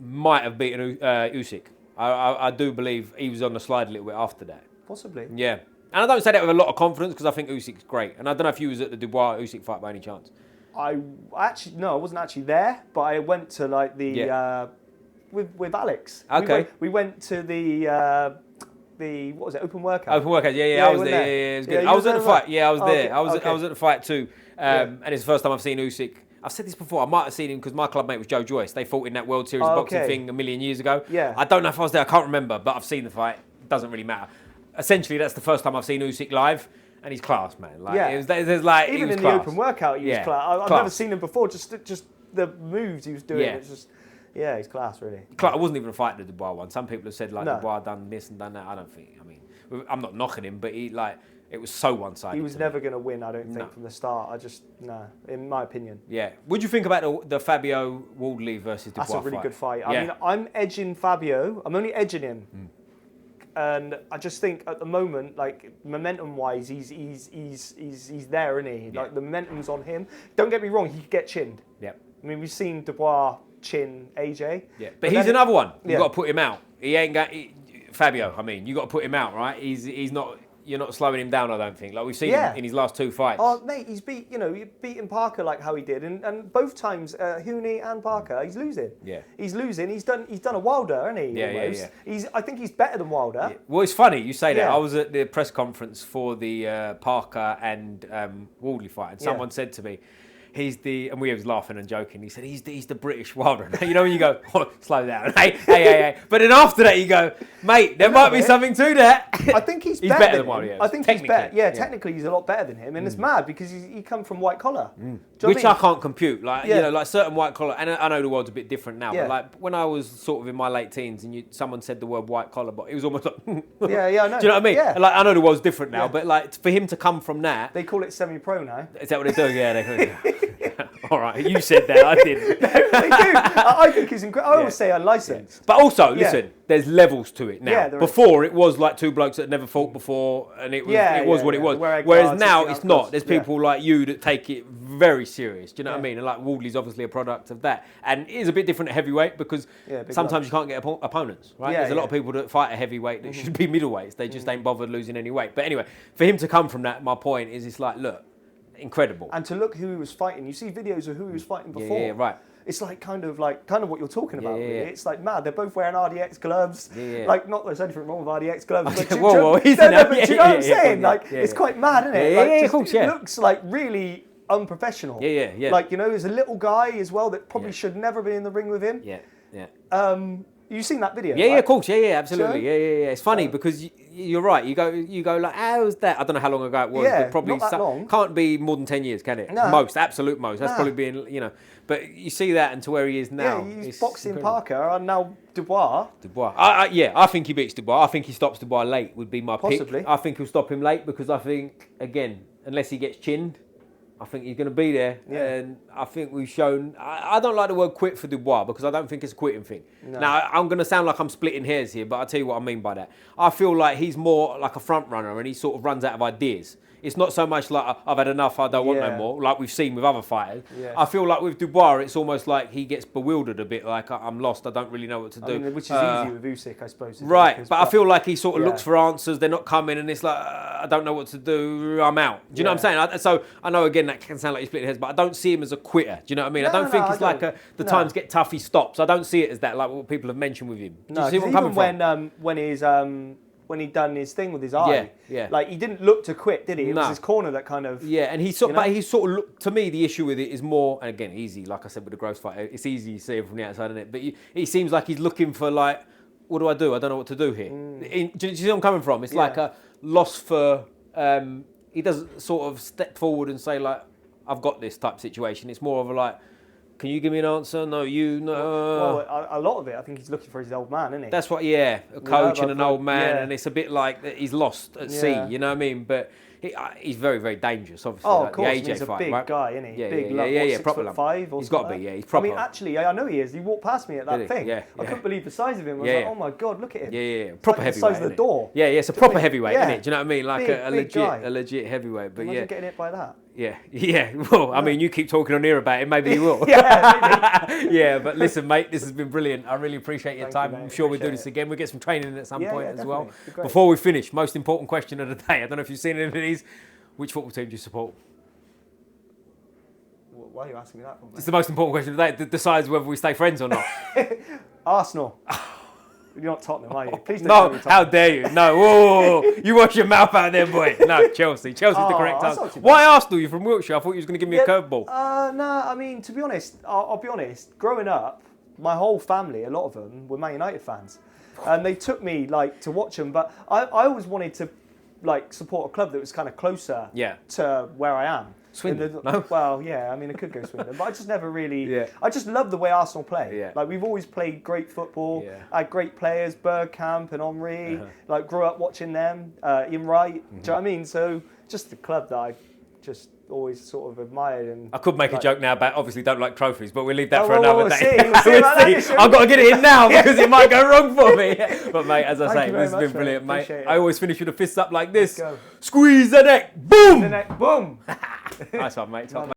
might have beaten Usyk. I do believe he was on the slide a little bit after that. Possibly. Yeah. And I don't say that with a lot of confidence because I think Usyk's great. And I don't know if you was at the Dubois-Usyk fight by any chance. I wasn't actually there, but I went to like the with Alex. Okay. We went to the what was it? Open workout. Open workout, I was there. Yeah, it was good. Yeah, I was at the fight. Yeah, I was there. Okay, I was okay. at the fight too. And it's the first time I've seen Usyk. I've said this before. I might have seen him because my club mate was Joe Joyce. They fought in that World Series boxing thing a million years ago. Yeah. I don't know if I was there. I can't remember, but I've seen the fight. It doesn't really matter. Essentially, that's the first time I've seen Usyk live, and he's class, man. Like, Yeah. there's like Even he was in class. the open workout, he was Yeah. class. I've Class. never seen him before. Just the moves he was doing. Yeah. It's just, yeah, he's class, really. I wasn't even a fight the Dubois one. Some people have said like No. Dubois done this and done that. I don't think. I mean, I'm not knocking him, but it was so one-sided. He was to never me. going to win, I don't think, No. from the start. In my opinion. Yeah. What do you think about the Fabio Wardley versus Dubois That's a really fight? good fight. Yeah. I mean, I'm edging Fabio. I'm only edging him. And I just think at the moment, like momentum-wise, he's there, isn't he? Yeah. Like the momentum's on him. Don't get me wrong, he could get chinned. Yeah. I mean, we've seen Dubois chin AJ. Yeah. But he's then- another one. You've Yeah. got to put him out. He ain't got Fabio. I mean, you got to put him out, right? He's not. You're not slowing him down, I don't think. Like we've seen him in his last two fights. Oh, mate, he's beating Parker like how he did, and both times, Hooney and Parker, he's losing. Yeah. He's losing. He's done a Wilder, hasn't he? Yeah, yeah, almost? yeah. I think he's better than Wilder. Yeah. Well, it's funny you say that. Yeah. I was at the press conference for the Parker and Wardley fight, and someone said to me, and we was laughing and joking. He said, he's the British Wilder. You know when you go, oh, slow down, hey. But then after that you go, mate, there might be something to that. I think he's better than Wilder. Yeah. I think he's better. Yeah. Technically he's a lot better than him, and it's mad because he come from white collar. Do you know Which what I I mean? can't compute. Like Yeah. like certain white collar, and I know the world's a bit different now. Yeah. But like when I was sort of in my late teens, and someone said the word white collar, but it was almost like, Yeah, I know. Do you know what I mean? Yeah. And, like I know the world's different now, Yeah. but like for him to come from that, They call it semi-pro now. is that what they do? Yeah, they. All right, you said that. I didn't. They do. I think he's incredible. I always say unlicensed. But also, listen, there's levels to it now. Yeah, there is. Before, it was like two blokes that had never fought before, and it was what it was. Whereas Whereas now, guards, it's not. guards. There's Yeah. people like you that take it very serious. Do you know what I Yeah. mean? And like Wardley's obviously a product of that. And it is a bit different at heavyweight because big sometimes you can't get opponents, right? Yeah, There's a lot of yeah. people that fight a heavyweight that should be middleweights. They just ain't bothered losing any weight. But anyway, for him to come from that, my point is it's like, look, incredible. And to look who he was fighting, you see videos of who he was fighting before. Yeah, right. It's like kind of what you're talking about. Yeah, Really. yeah. It's like mad. They're both wearing RDX gloves. Yeah. Like not that there's anything wrong with RDX gloves. But do you Whoa, know isn't but that- do you know what I'm yeah, saying? yeah, Like yeah, it's yeah. quite mad, isn't it? Yeah, Like, yeah, of just, course, yeah. It looks like really unprofessional. Yeah. Like there's a little guy as well that probably should never be in the ring with him. Yeah. You've seen that video? Yeah, right? yeah, of course, yeah, absolutely, Sure. yeah. It's funny because you're right. You go like, how's that? I don't know how long ago it was, Yeah, but probably not that long. can't be more than 10 years, can it? No. Absolute most. That's Nah. probably being, But you see that and to where he is now. Yeah, he's it's boxing incredible. Parker and now Dubois. Dubois. I think he beats Dubois. I think he stops Dubois late. Would be my Possibly. pick. I think he'll stop him late because I think again, unless he gets chinned. I think he's going to be there, Yeah. and I think we've shown. I don't like the word "quit" for Dubois because I don't think it's a quitting thing. No. Now I'm going to sound like I'm splitting hairs here, but I'll tell you what I mean by that. I feel like he's more like a front runner, and he sort of runs out of ideas. It's not so much like I've had enough, I don't want no Yeah. more, like we've seen with other fighters. Yeah. I feel like with Dubois, it's almost like he gets bewildered a bit, like I'm lost, I don't really know what to do. I mean, which is easy with Usyk, I suppose. Right, but I feel like he sort of Yeah. looks for answers. They're not coming, and it's like I don't know what to do. I'm out. Do you know what I'm saying? So I know again that can sound like you're splitting heads, but I don't see him as a quitter. Do you know what I mean? I No, don't think no, it's I like don't. the No. times get tough, he stops. I don't see it as that, like what people have mentioned with him. Do No, you see 'cause what I'm coming even from? when he done his thing with his eye, yeah. like he didn't look to quit, did he? It No. was his corner that kind of. Yeah, and he sort, You know? but he sort of look, to me the issue with it is more, and again easy, like I said with the Gross fight, it's easy to see it from the outside, isn't it? But he seems like he's looking for like, what do I do? I don't know what to do here. Do you see where I'm coming from? It's like a loss for. He doesn't sort of step forward and say like, I've got this type situation. It's more of a like, Can you give me an answer? No, you. No. Well, a lot of it, I think he's looking for his old man, isn't he? That's what. Yeah, a coach and an old man, yeah. and it's a bit like that he's lost at sea. You know what I mean? But he's very, very dangerous. Obviously, Oh, like of course. the AJ He's a fight, big right? guy, isn't he? Yeah, big, yeah, proper 6'5" or he's got to something be. like Yeah, he's that. proper. I mean, actually, I know he is. He walked past me at that thing. Yeah, I couldn't believe the size of him. I was like, oh my god, look at him. Yeah. It's Proper like heavyweight. the size of the door. Yeah, it's a proper heavyweight, isn't it? Do you know what I mean? Like Big guy. a legit heavyweight. But Imagine getting hit by that. Yeah. Well, I mean, you keep talking on here about it. Maybe you will. Yeah. But listen, mate, this has been brilliant. I really appreciate your time. I'm sure we'll do this again. We'll get some training at some point as well. Before we finish, most important question of the day. I don't know if you've seen any of these. Which football team do you support? Why are you asking me that for? It's the most important question of the day. That decides whether we stay friends or not. Arsenal. You're not Tottenham, are you? Please don't No, tell me how Tottenham. dare you? No, whoa, you wash your mouth out there, boy. No, Chelsea. Chelsea's the correct that's answer. not too bad. Why Arsenal? You're from Wiltshire. I thought you was going to give me a curveball. No, I mean, to be honest, I'll be honest. Growing up, my whole family, a lot of them, were Man United fans. And they took me, like, to watch them. But I always wanted to, like, support a club that was kind of closer to where I am. Swindon? No? Well, yeah, I mean, it could go Swindon, but I just never really... Yeah. I just love the way Arsenal play. Yeah. Like, we've always played great football. Yeah. Had great players, Bergkamp and Henry. Like, grew up watching them. Ian Wright. Do you know what I mean? So, just the club that I just always sort of admired. And I could make a joke now about obviously don't like trophies, but we'll leave that for we'll another day. We'll see about that. I've got to get it in now because it might go wrong for me. But mate, as I Thank say, you very this has been much, brilliant, mate. Appreciate it. I always finish with a fist up like this. Let's go. Squeeze the neck. Boom! Boom! Nice one, mate. Top man.